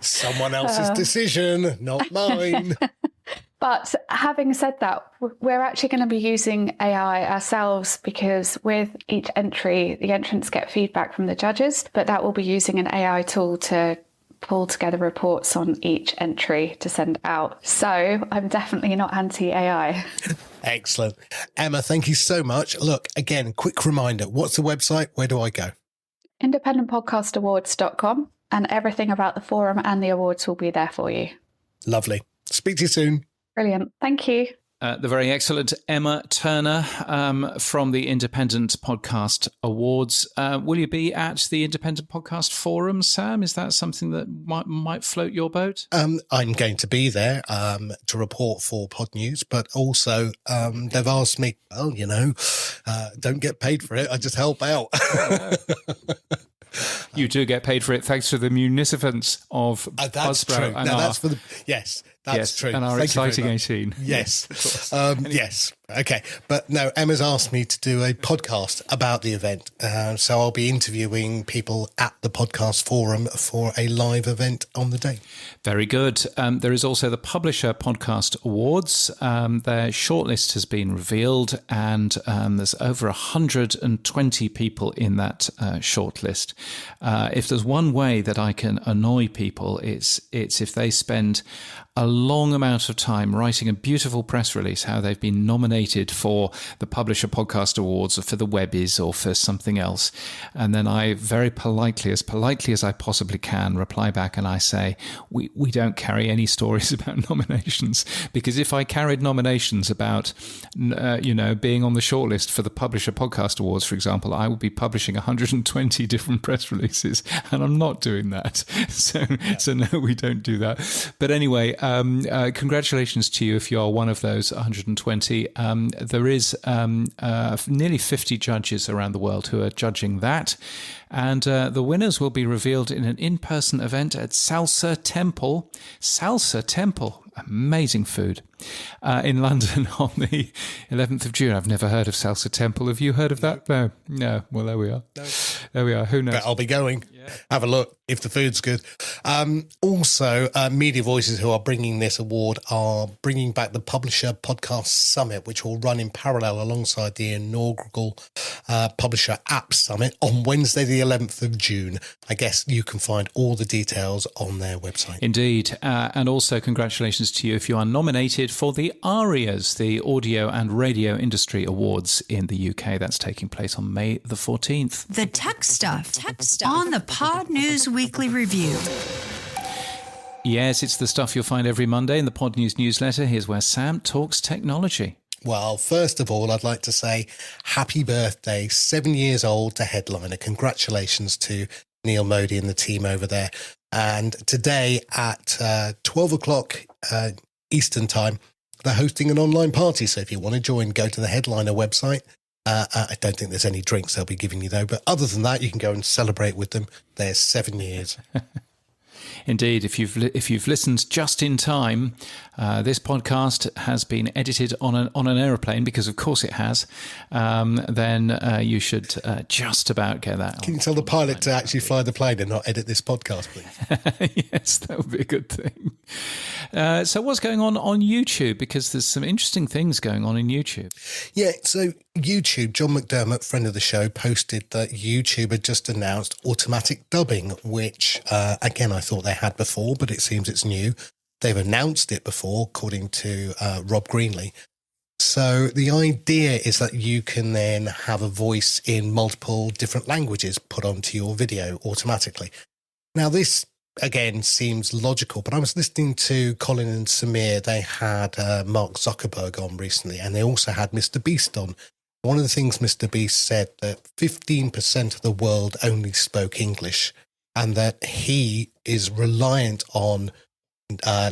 Speaker 3: Someone else's decision, not mine.
Speaker 4: But having said that, we're actually going to be using AI ourselves, because with each entry, the entrants get feedback from the judges, but that will be using an AI tool to pull together reports on each entry to send out. So I'm definitely not anti-AI.
Speaker 3: Excellent. Emma, thank you so much. Look, again, quick reminder, what's the website? Where do I go?
Speaker 4: independentpodcastawards.com, and everything about the forum and the awards will be there for you.
Speaker 3: Lovely. Speak to you soon.
Speaker 4: Brilliant. Thank you.
Speaker 1: The very excellent Emma Turner from the Independent Podcast Awards. Will you be at the Independent Podcast Forum, Sam? Is that something that might float your boat?
Speaker 3: I'm going to be there to report for Pod News, but also they've asked me, well, don't get paid for it. I just help out.
Speaker 1: You do get paid for it thanks to the munificence of
Speaker 3: that's
Speaker 1: Buzzsprout.
Speaker 3: true. No, that's for the that's true.
Speaker 1: And our
Speaker 3: Thank
Speaker 1: exciting 18.
Speaker 3: Yes. Yes. Okay. But no, Emma's asked me to do a podcast about the event. So I'll be interviewing people at the podcast forum for a live event on the day.
Speaker 1: Very good. There is also the Publisher Podcast Awards. Their shortlist has been revealed, and there's over 120 people in that shortlist. If there's one way that I can annoy people, it's if they spend a long amount of time writing a beautiful press release how they've been nominated for the Publisher Podcast Awards or for the Webbies or for something else. And then I very politely as I possibly can, reply back and I say, we don't carry any stories about nominations, because if I carried nominations about, being on the shortlist for the Publisher Podcast Awards, for example, I would be publishing 120 different press releases, and I'm not doing that. So no, we don't do that. But anyway, congratulations to you if you are one of those 120. There is nearly 50 judges around the world who are judging that. And the winners will be revealed in an in-person event at Salsa Temple. Salsa Temple. Amazing food. In London on the 11th of June. I've never heard of Salsa Temple. Have you heard of that? No. Well, there we are. No. There we are. Who knows?
Speaker 3: But I'll be going. Yeah. Have a look if the food's good. Also, Media Voices, who are bringing this award, are bringing back the Publisher Podcast Summit, which will run in parallel alongside the inaugural Publisher App Summit on Wednesday, the 11th of June. I guess you can find all the details on their website.
Speaker 1: Indeed. And also congratulations to you if you are nominated for the ARIAs, the Audio and Radio Industry Awards in the UK. That's taking place on May the 14th.
Speaker 2: The tech stuff on the Pod News Weekly Review.
Speaker 1: Yes, it's the stuff you'll find every Monday in the Pod News newsletter. Here's where Sam talks technology.
Speaker 3: Well, first of all, I'd like to say happy birthday, 7 years old to Headliner. Congratulations to Neil Modi and the team over there. And today at 12 o'clock Eastern time, they're hosting an online party. So if you want to join, go to the Headliner website. I don't think there's any drinks they'll be giving you, though. But other than that, you can go and celebrate with them. They're 7 years.
Speaker 1: Indeed, if you've listened just in time, this podcast has been edited on an aeroplane, because of course it has. Then you should just about get that.
Speaker 3: Can you tell the pilot to actually fly the plane and not edit this podcast, please?
Speaker 1: Yes, that would be a good thing. So what's going on YouTube? Because there's some interesting things going on in YouTube.
Speaker 3: Yeah, so YouTube, John McDermott, friend of the show, posted that YouTube had just announced automatic dubbing, which, again, I thought they had before, but it seems it's new. They've announced it before, according to Rob Greenlee. So the idea is that you can then have a voice in multiple different languages put onto your video automatically. Now, this, again, seems logical, but I was listening to Colin and Samir. They had Mark Zuckerberg on recently, and they also had Mr. Beast on. One of the things Mr. Beast said, that 15% of the world only spoke English, and that he is reliant on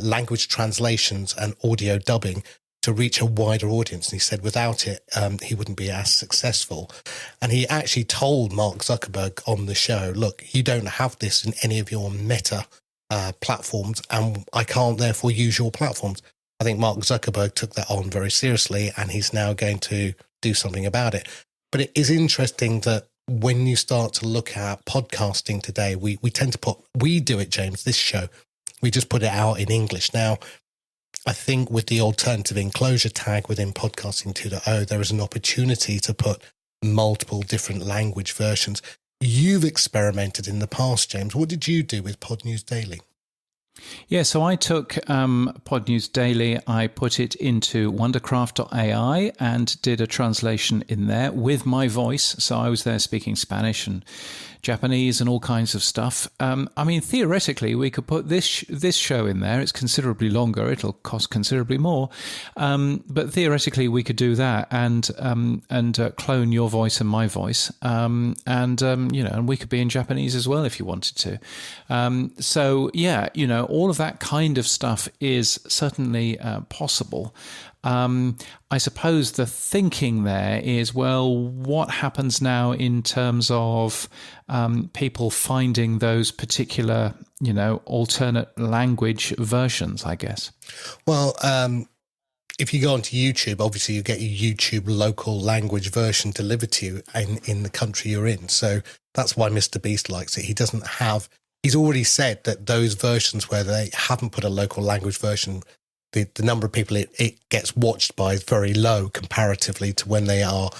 Speaker 3: language translations and audio dubbing to reach a wider audience. And he said without it, he wouldn't be as successful. And he actually told Mark Zuckerberg on the show, look, you don't have this in any of your Meta platforms, and I can't therefore use your platforms. I think Mark Zuckerberg took that on very seriously, and he's now going to do something about it. But it is interesting that when you start to look at podcasting today, we tend to we do it, James, this show, we just put it out in English. Now, I think with the alternative enclosure tag within Podcasting 2.0, there is an opportunity to put multiple different language versions. You've experimented in the past, James. What did you do with Pod News Daily?
Speaker 1: Yeah, so I took Pod News Daily, I put it into Wondercraft.ai and did a translation in there with my voice. So I was there speaking Spanish and Japanese and all kinds of stuff. I mean, theoretically, we could put this show in there. It's considerably longer. It'll cost considerably more. But theoretically, we could do that and clone your voice and my voice. And we could be in Japanese as well if you wanted to. So, yeah, all of that kind of stuff is certainly possible. I suppose the thinking there is, well, what happens now in terms of people finding those particular, alternate language versions, I guess? Well,
Speaker 3: if you go onto YouTube, obviously you get your YouTube local language version delivered to you in the country you're in. So that's why Mr. Beast likes it. He's already said that those versions where they haven't put a local language version, the number of people it gets watched by is very low comparatively to when they are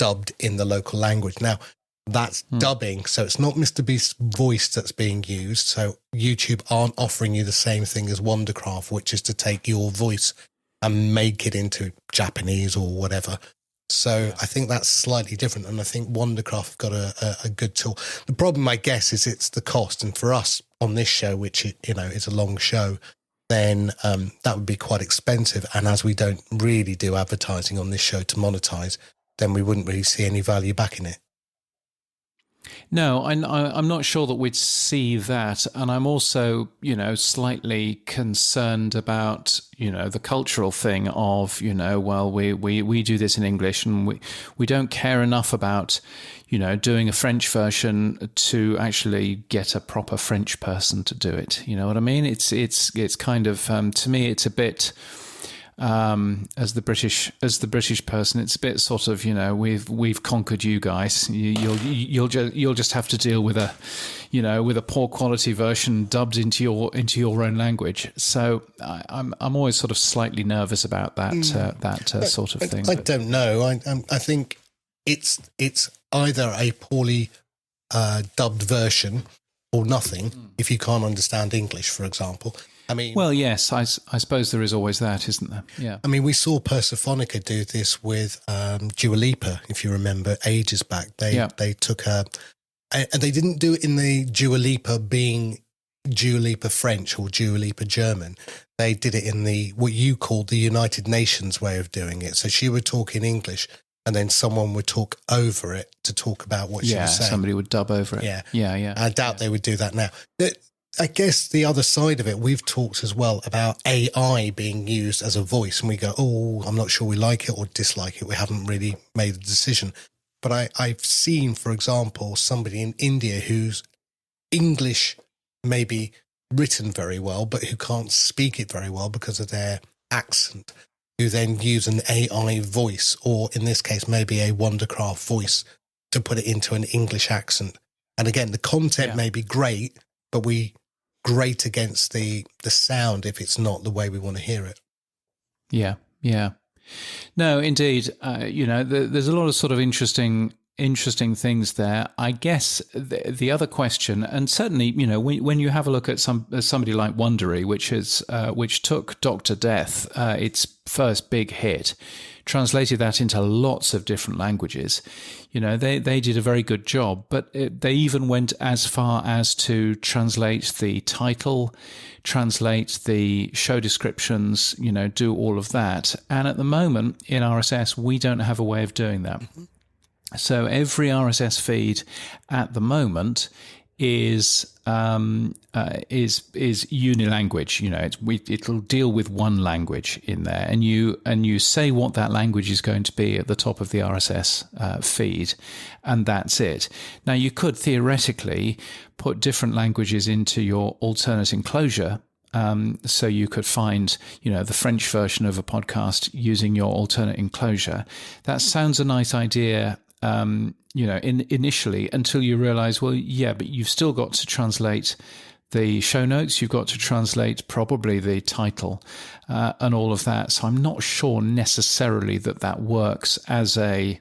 Speaker 3: dubbed in the local language. Now, that's dubbing, so it's not Mr. Beast's voice that's being used. So YouTube aren't offering you the same thing as Wondercraft, which is to take your voice and make it into Japanese or whatever. So I think that's slightly different, and I think Wondercraft have got a good tool. The problem, I guess, is it's the cost, and for us on this show, which is a long show, then that would be quite expensive. And as we don't really do advertising on this show to monetize, then we wouldn't really see any value back in it.
Speaker 1: No, I'm not sure that we'd see that. And I'm also, slightly concerned about, the cultural thing of, well, we do this in English and we don't care enough about, doing a French version to actually get a proper French person to do it. You know what I mean? It's kind of, to me, it's a bit... as the British person, it's a bit sort of, we've conquered you guys. You'll just have to deal with a poor quality version dubbed into your own language. So I'm always sort of slightly nervous about that sort of thing.
Speaker 3: I don't know. I think it's either a poorly dubbed version or nothing. If you can't understand English, for example. I mean,
Speaker 1: well, yes, I suppose there is always that, isn't there? Yeah.
Speaker 3: I mean, we saw Persephonica do this with Dua Lipa, if you remember, ages back. They took a And they didn't do it in the Dua Lipa being Dua Lipa French or Dua Lipa German. They did it in the what you called the United Nations way of doing it. So she would talk in English, and then someone would talk over it to talk about what she was saying.
Speaker 1: Somebody would dub over it. Yeah.
Speaker 3: I doubt they would do that now. I guess the other side of it, we've talked as well about AI being used as a voice, and we go, oh, I'm not sure we like it or dislike it. We haven't really made a decision. But I've seen, for example, somebody in India whose English may be written very well, but who can't speak it very well because of their accent, who then use an AI voice, or in this case, maybe a Wondercraft voice, to put it into an English accent. And again, the content may be great, but we grate against the sound if it's not the way we want to hear it.
Speaker 1: Yeah. No, indeed. There's a lot of sort of interesting things there. I guess the other question, and certainly, when you have a look at somebody like Wondery, which took Dr. Death, its first big hit, translated that into lots of different languages. They did a very good job, but they even went as far as to translate the title, translate the show descriptions, do all of that. And at the moment in RSS, we don't have a way of doing that. Mm-hmm. So every RSS feed at the moment is unilanguage. It'll deal with one language in there, and you say what that language is going to be at the top of the RSS feed, and that's it. Now you could theoretically put different languages into your alternate enclosure. So you could find, the French version of a podcast using your alternate enclosure. That sounds a nice idea. Initially, until you realize, well, yeah, but you've still got to translate the show notes. You've got to translate probably the title and all of that. So I'm not sure necessarily that works as a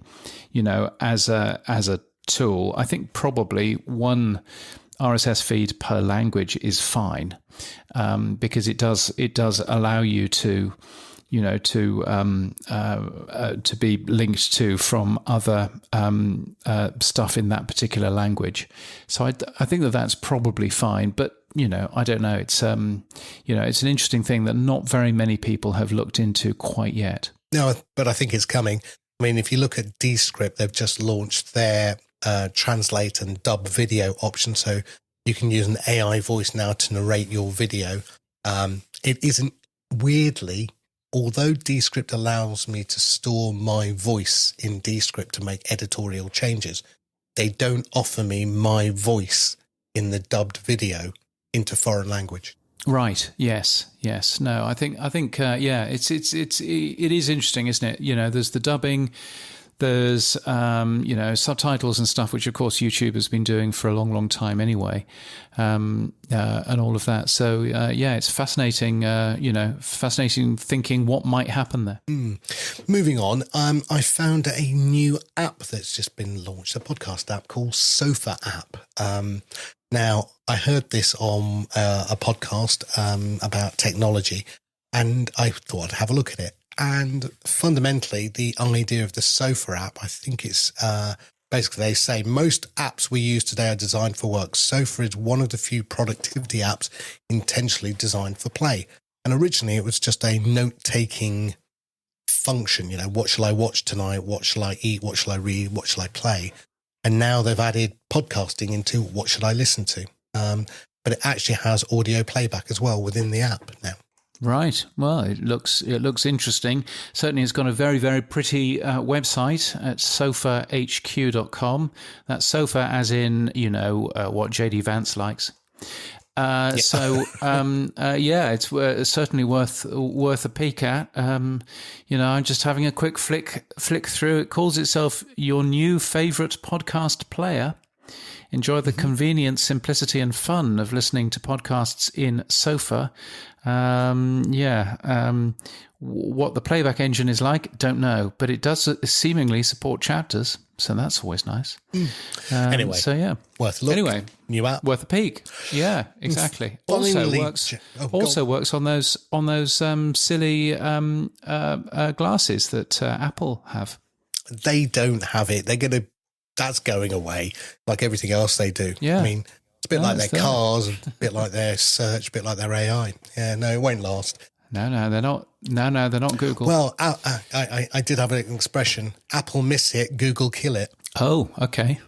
Speaker 1: tool. I think probably one RSS feed per language is fine, because it does allow you to be linked to from other stuff in that particular language. So I think that's probably fine. But, I don't know. It's, it's an interesting thing that not very many people have looked into quite yet.
Speaker 3: No, but I think it's coming. I mean, if you look at Descript, they've just launched their translate and dub video option. So you can use an AI voice now to narrate your video. It isn't, weirdly, although Descript allows me to store my voice in Descript to make editorial changes, they don't offer me my voice in the dubbed video into foreign language.
Speaker 1: Right. Yes. No, I think it is interesting, isn't it? There's the dubbing, there's subtitles and stuff, which of course YouTube has been doing for a long, long time anyway, and all of that. So it's fascinating. Fascinating thinking what might happen there.
Speaker 3: Moving on, I found a new app that's just been launched, a podcast app called Sofa App. Now, I heard this on a podcast about technology, and I thought I'd have a look at it. And fundamentally, the idea of the Sofa app, I think it's basically they say most apps we use today are designed for work. Sofa is one of the few productivity apps intentionally designed for play. And originally, it was just a note-taking function. What shall I watch tonight? What shall I eat? What shall I read? What shall I play? And now they've added podcasting into what should I listen to? But it actually has audio playback as well within the app now.
Speaker 1: Right. Well, it looks interesting. Certainly, it's got a very, very pretty website at sofahq.com. That's sofa as in, what JD Vance likes. It's certainly worth a peek at. I'm just having a quick flick through. It calls itself your new favorite podcast player. Enjoy the convenience, simplicity, and fun of listening to podcasts in Sofa. What the playback engine is like, don't know, but it does seemingly support chapters, so that's always nice.
Speaker 3: Anyway,
Speaker 1: so yeah,
Speaker 3: worth a look.
Speaker 1: Anyway,
Speaker 3: new app,
Speaker 1: worth a peek. Yeah, exactly. Also works on those silly glasses that Apple have.
Speaker 3: They don't have it. They're going to that's going away like everything else they do.
Speaker 1: Yeah.
Speaker 3: I mean, it's a bit like their
Speaker 1: it's there.
Speaker 3: cars, a bit like their search, a bit like their AI. Yeah, no, it won't last.
Speaker 1: No, they're not. No, they're not Google.
Speaker 3: Well, I did have an expression: Apple miss it, Google kill it.
Speaker 1: Oh, okay.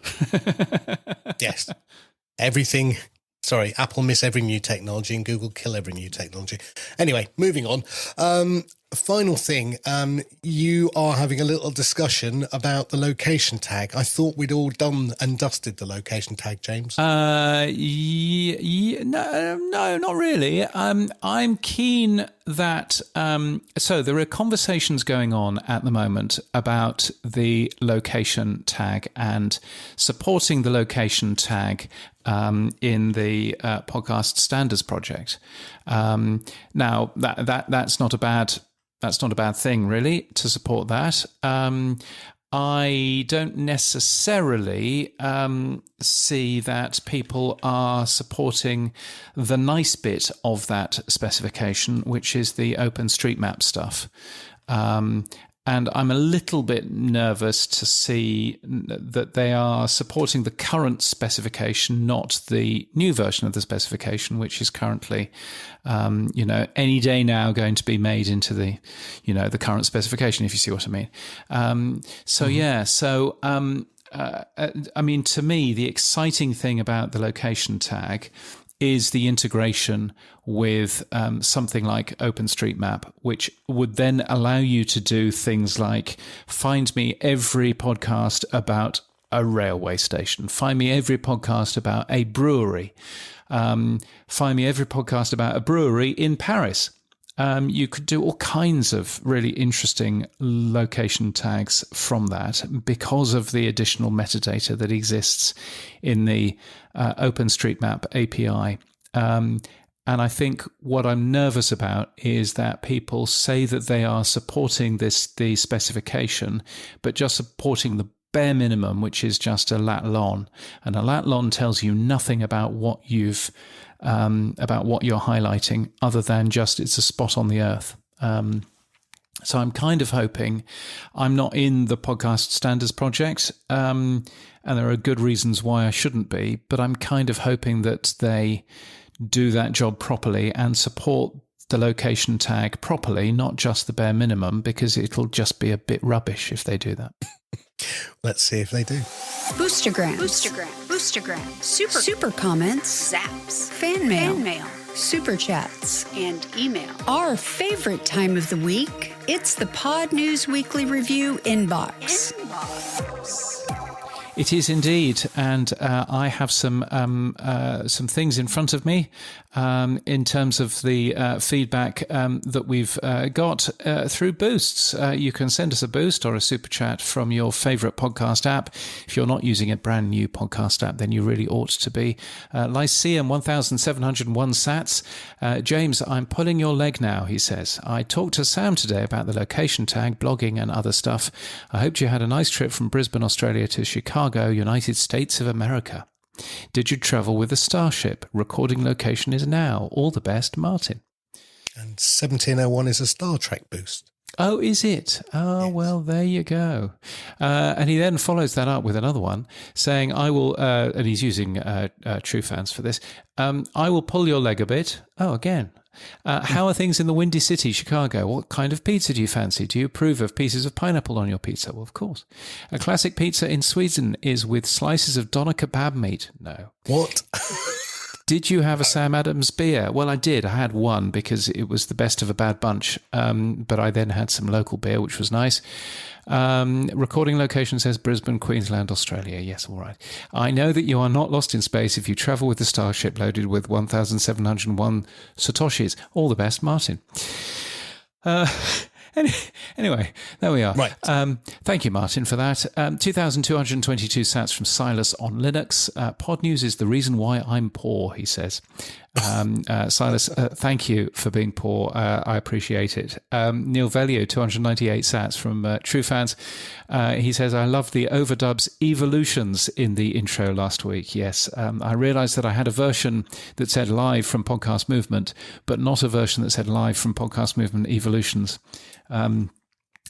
Speaker 3: Yes, everything. Sorry, Apple miss every new technology and Google kill every new technology. Anyway, moving on. Final thing, you are having a little discussion about the location tag. I thought we'd all done and dusted the location tag, James.
Speaker 1: No, not really. I'm keen that. So there are conversations going on at the moment about the location tag and supporting the location tag in the podcast standards project. Now that's not a bad. That's not a bad thing, really, to support that. I don't necessarily see that people are supporting the nice bit of that specification, which is the OpenStreetMap stuff. And I'm a little bit nervous to see that they are supporting the current specification, not the new version of the specification, which is currently, any day now going to be made into the, the current specification, if you see what I mean. I mean, to me, the exciting thing about the location tag is the integration with something like OpenStreetMap, which would then allow you to do things like find me every podcast about a railway station, find me every podcast about a brewery, find me every podcast about a brewery in Paris. You could do all kinds of really interesting location tags from that because of the additional metadata that exists in the OpenStreetMap API. And I think what I'm nervous about is that people say that they are supporting the specification, but just supporting the bare minimum, which is just a lat-lon. And a lat-lon tells you nothing about what you're highlighting, other than just it's a spot on the earth. So I'm kind of hoping I'm not in the podcast standards project, and there are good reasons why I shouldn't be, but I'm kind of hoping that they do that job properly and support the location tag properly, not just the bare minimum, because it'll just be a bit rubbish if they do that.
Speaker 3: Let's see if they do.
Speaker 2: Boostergram, super comments, zaps, fan mail, super chats, and email. Our favorite time of the week, it's the Pod News Weekly Review inbox.
Speaker 1: It is indeed, and I have some things in front of me in terms of the feedback that we've got through boosts. You can send us a boost or a super chat from your favourite podcast app. If you're not using a brand new podcast app, then you really ought to be. Lyceum 1701 sats. James, I'm pulling your leg now, he says. I talked to Sam today about the location tag, blogging and other stuff. I hoped you had a nice trip from Brisbane, Australia to Chicago, United States of America. Did you travel with a Starship? Recording location is now. All the best, Martin.
Speaker 3: And 1701 is a Star Trek boost.
Speaker 1: Oh, is it? Oh, yes. Well, there you go. And he then follows that up with another one saying, I will, and he's using True Fans for this, I will pull your leg a bit. Oh, again. How are things in the Windy City, Chicago? What kind of pizza do you fancy? Do you approve of pieces of pineapple on your pizza? Well, of course. A classic pizza in Sweden is with slices of doner kebab meat. No.
Speaker 3: What?
Speaker 1: Did you have a Sam Adams beer? Well, I did. I had one because it was the best of a bad bunch. But I then had some local beer, which was nice. Recording location says Brisbane, Queensland, Australia. Yes, all right. I know that you are not lost in space if you travel with the Starship loaded with 1,701 Satoshis. All the best, Martin. Anyway, there we are.
Speaker 3: Right.
Speaker 1: Thank you, Martin, for that. 2,222 sats from Silas on Linux. Pod News is the reason why I'm poor, he says. Silas, thank you for being poor. I appreciate it. Neil Velio, 298 sats from True Fans. He says, I love the overdubs evolutions in the intro last week. Yes, I realised that I had a version that said live from Podcast Movement, but not a version that said live from Podcast Movement Evolutions.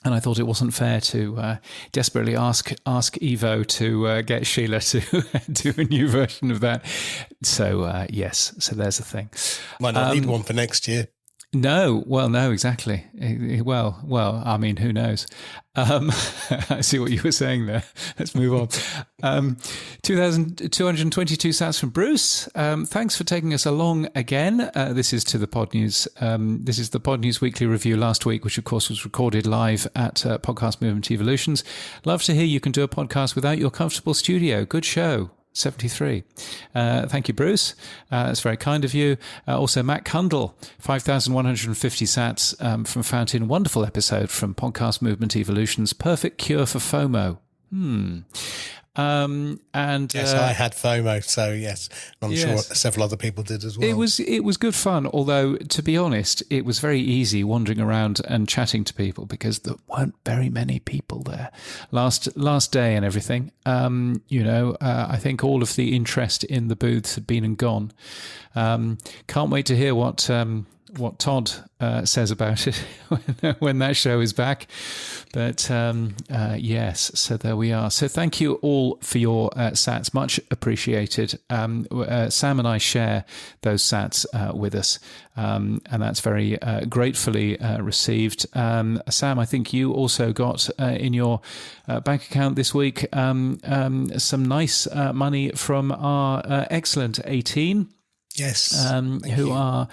Speaker 1: And I thought it wasn't fair to desperately ask Evo to get Sheila to do a new version of that. So, yes, so there's the thing.
Speaker 3: Might not need one for next year.
Speaker 1: No, well, no, exactly. Well, I mean, who knows? I see what you were saying there. Let's move on. 2,222 sats from Bruce. Thanks for taking us along again. This is to the Pod News. This is the Pod News Weekly Review last week, which of course was recorded live at Podcast Movement Evolutions. Love to hear you can do a podcast without your comfortable studio. Good show. 73. Thank you, Bruce. That's very kind of you. Also, Matt Cundall, 5,150 sats from Fountain. Wonderful episode from Podcast Movement Evolutions. Perfect cure for FOMO. And
Speaker 3: yes, I had FOMO, so yes, I'm sure several other people did as well.
Speaker 1: It was good fun, although to be honest, it was very easy wandering around and chatting to people because there weren't very many people there last day and everything. I think all of the interest in the booths had been and gone. Can't wait to hear what Todd says about it when that show is back. But yes, so there we are. So thank you all for your sats. Much appreciated. Sam and I share those sats with us, and that's very gratefully received. Sam, I think you also got in your bank account this week some nice money from our excellent 18.
Speaker 3: Yes,
Speaker 1: who are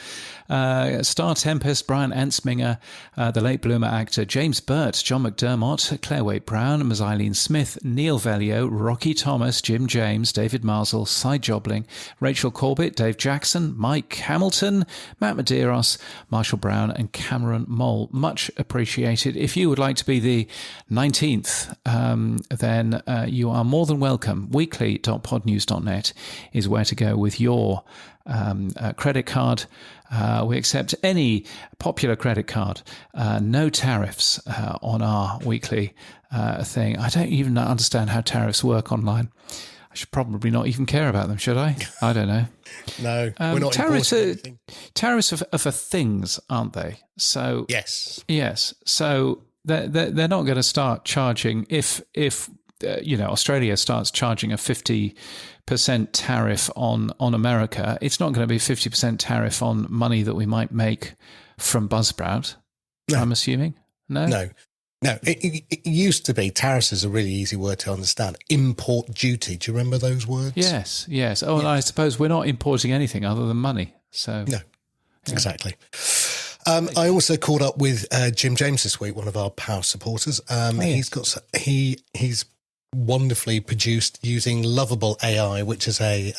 Speaker 1: Star Tempest, Brian Ansminger, the late bloomer actor James Burt, John McDermott, Claire Waite-Brown, Ms. Eileen Smith, Neil Velio, Rocky Thomas, Jim James, David Marsell, Cy Jobling, Rachel Corbett, Dave Jackson, Mike Hamilton, Matt Medeiros, Marshall Brown and Cameron Mole. Much appreciated. If you would like to be the 19th, then you are more than welcome. Weekly.podnews.net is where to go with your credit card. We accept any popular credit card. No tariffs on our weekly thing. I don't even understand how tariffs work online. I should probably not even care about them, should I? I don't know.
Speaker 3: No, we're not
Speaker 1: tariffs.
Speaker 3: Tariffs
Speaker 1: are for things, aren't they? So
Speaker 3: yes.
Speaker 1: So they're not going to start charging if Australia starts charging a 50% tariff on America. It's not going to be a 50% tariff on money that we might make from Buzzsprout. No. I'm assuming. No. It
Speaker 3: used to be. Tariffs is a really easy word to understand. Import duty. Do you remember those words?
Speaker 1: Yes. Oh, and I suppose we're not importing anything other than money. So
Speaker 3: no, exactly. I also caught up with Jim James this week, one of our power supporters. He's wonderfully produced using Lovable AI, which is a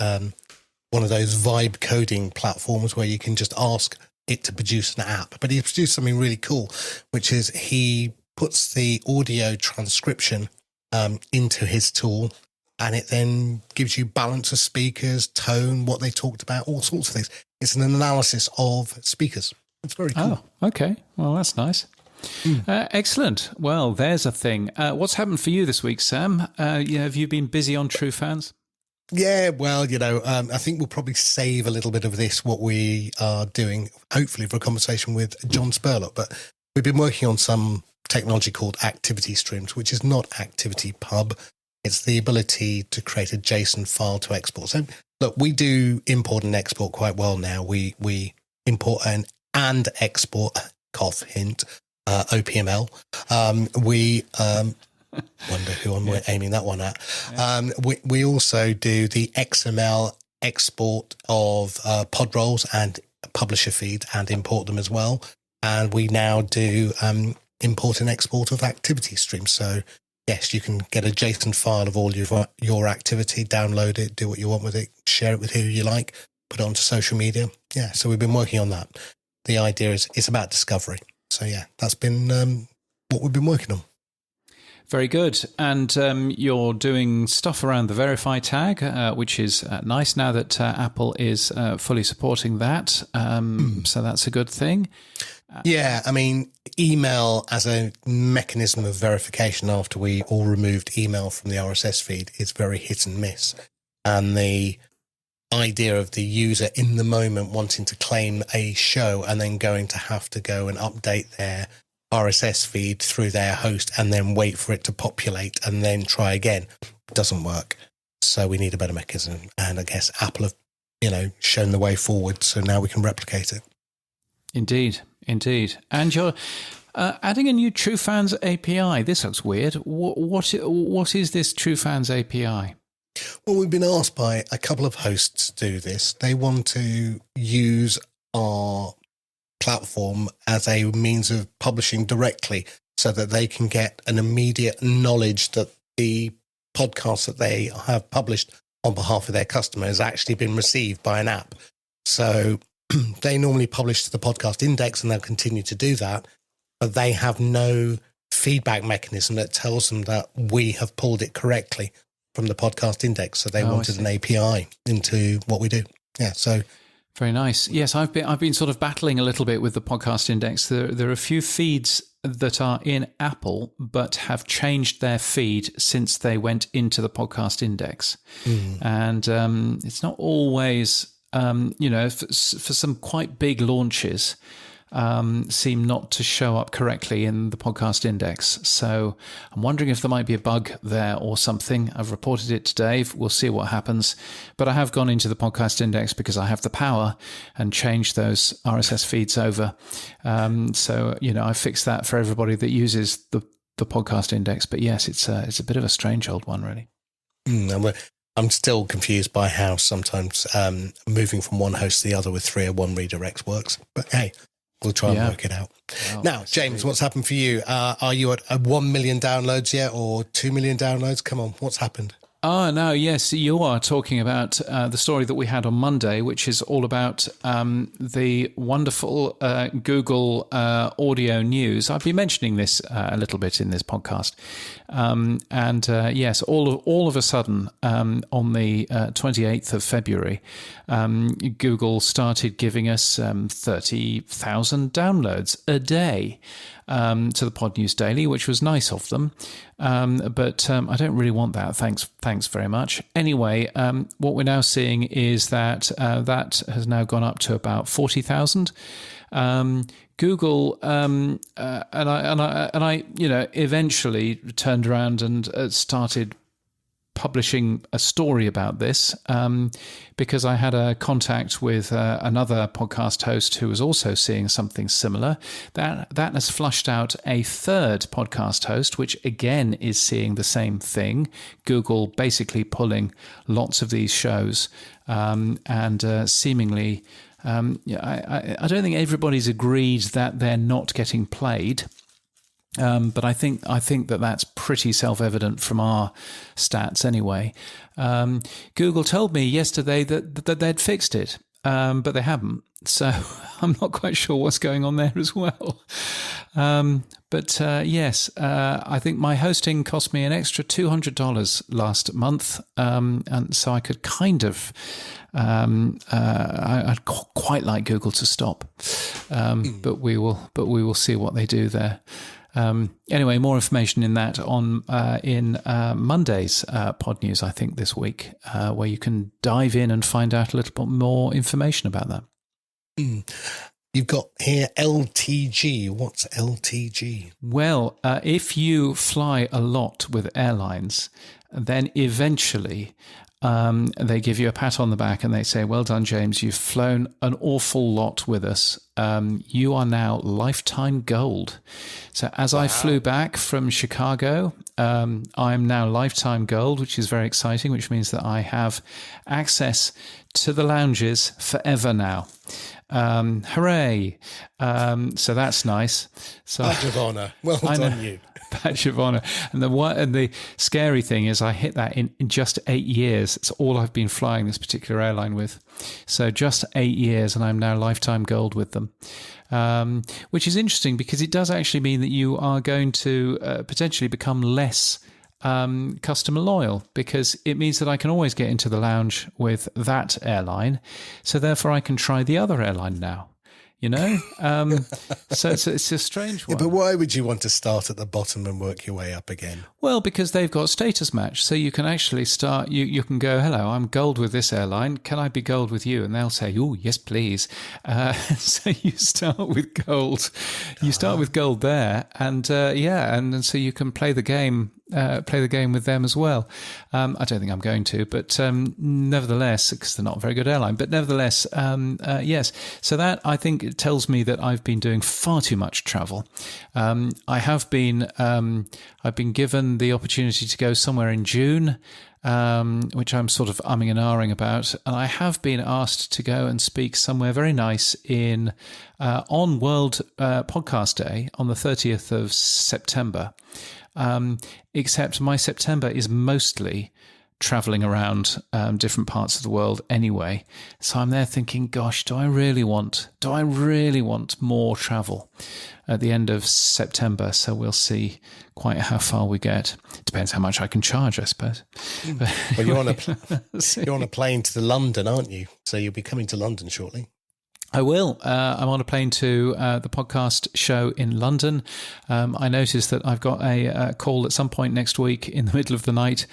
Speaker 3: one of those vibe coding platforms where you can just ask it to produce an app. But he produced something really cool, which is he puts the audio transcription into his tool, and it then gives you balance of speakers, tone, what they talked about, all sorts of things. It's an analysis of speakers. It's very cool.
Speaker 1: Oh, okay. Well, that's nice. Excellent. Well, there's a thing. What's happened for you this week, Sam? Have you been busy on True Fans?
Speaker 3: Yeah, well, I think we'll probably save a little bit of this, what we are doing, hopefully for a conversation with John Spurlock. But we've been working on some technology called Activity Streams, which is not Activity Pub. It's the ability to create a JSON file to export. So, look, we do import and export quite well now. We import and export, cough, hint, OPML. We wonder who I'm aiming that one at. Yeah. We also do the XML export of pod roles and publisher feed and import them as well. And we now do import and export of activity streams. So yes, you can get a JSON file of all your activity, download it, do what you want with it, share it with who you like, put it onto social media. Yeah, so we've been working on that. The idea is it's about discovery. So yeah, that's been what we've been working on.
Speaker 1: Very good. And you're doing stuff around the verify tag, which is nice now that Apple is fully supporting that. So that's a good thing.
Speaker 3: Yeah, I mean, email as a mechanism of verification after we all removed email from the RSS feed is very hit and miss. And the idea of the user in the moment wanting to claim a show and then going to have to go and update their RSS feed through their host and then wait for it to populate and then try again. It doesn't work. So we need a better mechanism. And I guess Apple have, shown the way forward. So now we can replicate it.
Speaker 1: Indeed. And you're adding a new TrueFans API. This looks weird. What is this TrueFans API?
Speaker 3: Well, we've been asked by a couple of hosts to do this. They want to use our platform as a means of publishing directly so that they can get an immediate knowledge that the podcast that they have published on behalf of their customer has actually been received by an app. So they normally publish to the podcast index and they'll continue to do that, but they have no feedback mechanism that tells them that we have pulled it correctly from the podcast index. So they wanted an API into what we do. Yeah. So
Speaker 1: very nice. Yes, I've been sort of battling a little bit with the podcast index. There are a few feeds that are in Apple but have changed their feed since they went into the podcast index. And it's not always, for some quite big launches, seem not to show up correctly in the podcast index. So I'm wondering if there might be a bug there or something. I've reported it to Dave. We'll see what happens. But I have gone into the podcast index because I have the power and changed those RSS feeds over. So I fixed that for everybody that uses the podcast index. But yes, it's a bit of a strange old one, really.
Speaker 3: I'm still confused by how sometimes moving from one host to the other with 301 redirects works. But hey, we'll try and work it out. Well, now, James, what's happened for you? Are you at 1 million downloads yet or 2 million downloads? Come on, what's happened?
Speaker 1: Oh, no, yes, you are talking about the story that we had on Monday, which is all about the wonderful Google audio news. I've been mentioning this a little bit in this podcast. Yes, all of a sudden, on the 28th of February, Google started giving us 30,000 downloads a day to the Pod News Daily, which was nice of them. But I don't really want that. Thanks very much. Anyway, what we're now seeing is that that has now gone up to about 40,000. Google and I eventually turned around and started publishing a story about this because I had a contact with another podcast host who was also seeing something similar. That has flushed out a third podcast host, which again is seeing the same thing. Google basically pulling lots of these shows and seemingly, I don't think everybody's agreed that they're not getting played. But I think that that's pretty self-evident from our stats anyway. Google told me yesterday that they'd fixed it, but they haven't. So I'm not quite sure what's going on there as well. But yes, I think my hosting cost me an extra $200 last month, and so I could kind of. I'd quite like Google to stop, but we will see what they do there. Anyway, more information in that on in Monday's Pod News, I think, this week, where you can dive in and find out a little bit more information about that.
Speaker 3: You've got here LTG. What's LTG?
Speaker 1: Well, if you fly a lot with airlines, then eventually they give you a pat on the back and they say, well done, James, you've flown an awful lot with us. You are now lifetime gold. So as I flew back from Chicago, I'm now lifetime gold, which is very exciting, which means that I have access to the lounges forever now. Hooray. So that's nice. So
Speaker 3: badge of honor. Well done, you.
Speaker 1: Badge of honor. And the scary thing is I hit that in just 8 years. It's all I've been flying this particular airline with. So just 8 years, and I'm now lifetime gold with them. Which is interesting because it does actually mean that you are going to potentially become less customer loyal, because it means that I can always get into the lounge with that airline. So therefore I can try the other airline now. So it's a strange one.
Speaker 3: Yeah, but why would you want to start at the bottom and work your way up again?
Speaker 1: Well, because they've got status match. So you can actually start, you can go, hello, I'm gold with this airline. Can I be gold with you? And they'll say, oh, yes, please. So you start with gold. You start with gold there. And and so you can play the game with them as well. I don't think I'm going to, but nevertheless, because they're not a very good airline, but nevertheless, yes. So that, I think, it tells me that I've been doing far too much travel. I've been given the opportunity to go somewhere in June, which I'm sort of umming and ahhing about, and I have been asked to go and speak somewhere very nice on World Podcast Day on the 30th of September. Except my September is mostly traveling around different parts of the world anyway. So I'm there thinking, gosh, do I really want more travel at the end of September? So we'll see quite how far we get. Depends how much I can charge, I suppose.
Speaker 3: Well, you're on a plane to London, aren't you? So you'll be coming to London shortly.
Speaker 1: I will. I'm on a plane to the podcast show in London. I noticed that I've got a call at some point next week in the middle of the night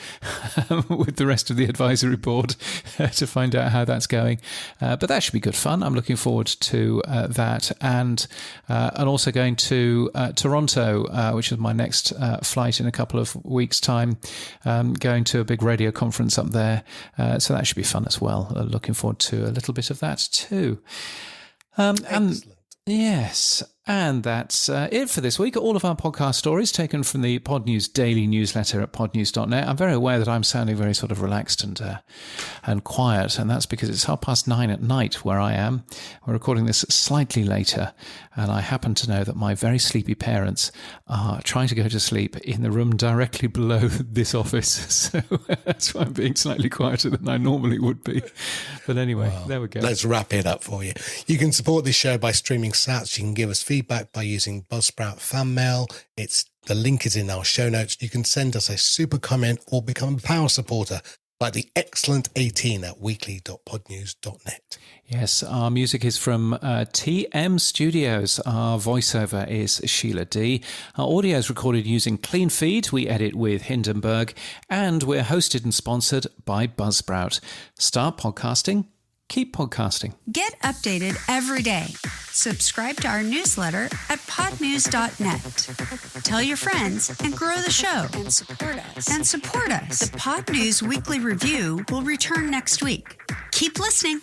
Speaker 1: with the rest of the advisory board to find out how that's going. But that should be good fun. I'm looking forward to that. And also going to Toronto, which is my next flight in a couple of weeks' time, going to a big radio conference up there. So that should be fun as well. Looking forward to a little bit of that too. Yes, and that's it for this week. All of our podcast stories taken from the Pod News daily newsletter at podnews.net. I'm very aware that I'm sounding very sort of relaxed and quiet, and that's because it's 9:30 at night where I am. We're recording this slightly later, and I happen to know that my very sleepy parents are trying to go to sleep in the room directly below this office. So that's why I'm being slightly quieter than I normally would be. But anyway, There we go.
Speaker 3: Let's wrap it up for you. You can support this show by streaming sats. You can give us feedback by using Buzzsprout fan mail. The link is in our show notes. You can send us a super comment or become a power supporter like the excellent 18 at weekly.podnews.net.
Speaker 1: Yes, our music is from TM Studios. Our voiceover is Sheila D. Our audio is recorded using Clean Feed. We edit with Hindenburg, and we're hosted and sponsored by Buzzsprout. Start podcasting. Keep podcasting.
Speaker 2: Get updated every day. Subscribe to our newsletter at podnews.net. Tell your friends and grow the show. And support us. The Pod News Weekly Review will return next week. Keep listening.